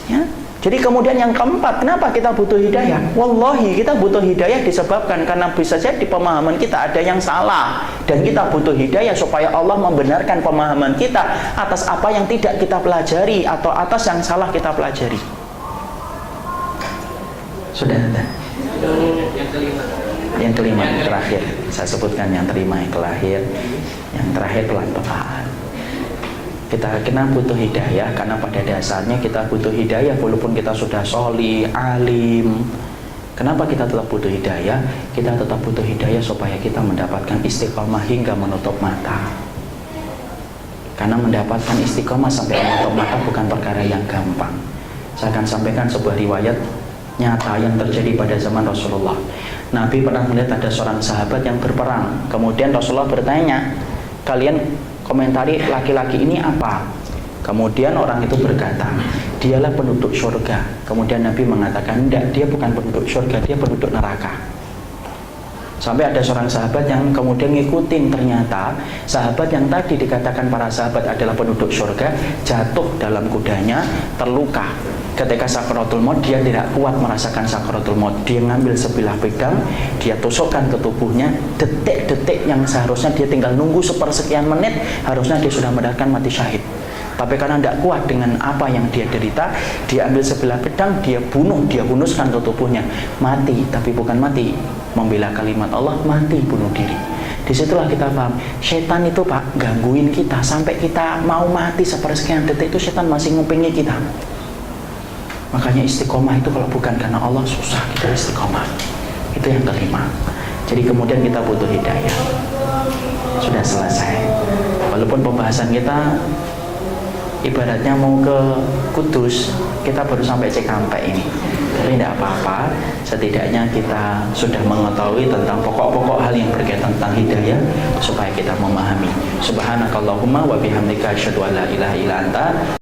Ya. Jadi kemudian yang keempat, kenapa kita butuh hidayah? Wallahi kita butuh hidayah disebabkan karena bisa jadi pemahaman kita ada yang salah. Dan kita butuh hidayah supaya Allah membenarkan pemahaman kita atas apa yang tidak kita pelajari atau atas yang salah kita pelajari. Sudah ada? Yang kelima, yang terakhir. Saya sebutkan yang kelima, yang terakhir. Yang terakhir pelan-pelan. Kita kena butuh hidayah karena pada dasarnya kita butuh hidayah walaupun kita sudah sholih, alim. Kenapa kita tetap butuh hidayah? Kita tetap butuh hidayah supaya kita mendapatkan istiqomah hingga menutup mata. Karena mendapatkan istiqomah sampai menutup mata bukan perkara yang gampang. Saya akan sampaikan sebuah riwayat nyata yang terjadi pada zaman Rasulullah. Nabi pernah melihat ada seorang sahabat yang berperang. Kemudian Rasulullah bertanya, kalian komentari laki-laki ini apa? Kemudian orang itu berkata, dialah penduduk surga. Kemudian Nabi mengatakan, tidak, dia bukan penduduk surga, dia penduduk neraka. Sampai ada seorang sahabat yang kemudian ngikutin, ternyata sahabat yang tadi dikatakan para sahabat adalah penduduk surga, jatuh dalam kudanya, terluka. Ketika sakaratul maut, dia tidak kuat merasakan sakaratul maut. Dia ngambil sebilah pedang, dia tusukkan ke tubuhnya. Detik-detik yang seharusnya dia tinggal nunggu sepersekian menit, harusnya dia sudah mendapatkan mati syahid. Tapi karena tidak kuat dengan apa yang dia derita, dia ambil sebilah pedang, dia bunuh, dia hunuskan ke tubuhnya. Mati, tapi bukan mati membela kalimat Allah, mati bunuh diri. Disitulah kita paham, setan itu Pak gangguin kita sampai kita mau mati sepersekian detik itu setan masih ngupingi kita. Makanya istiqomah itu kalau bukan karena Allah susah kita istiqomah. Itu yang kelima. Jadi kemudian kita butuh hidayah. Sudah selesai. Walaupun pembahasan kita ibaratnya mau ke Kudus, kita baru sampai Cikampek ini. Tapi tidak apa-apa, setidaknya kita sudah mengetahui tentang pokok-pokok hal yang berkaitan tentang hidayah supaya kita memahami. Subhanakallahumma wa bihamdika asyhadu an la ilaha illa anta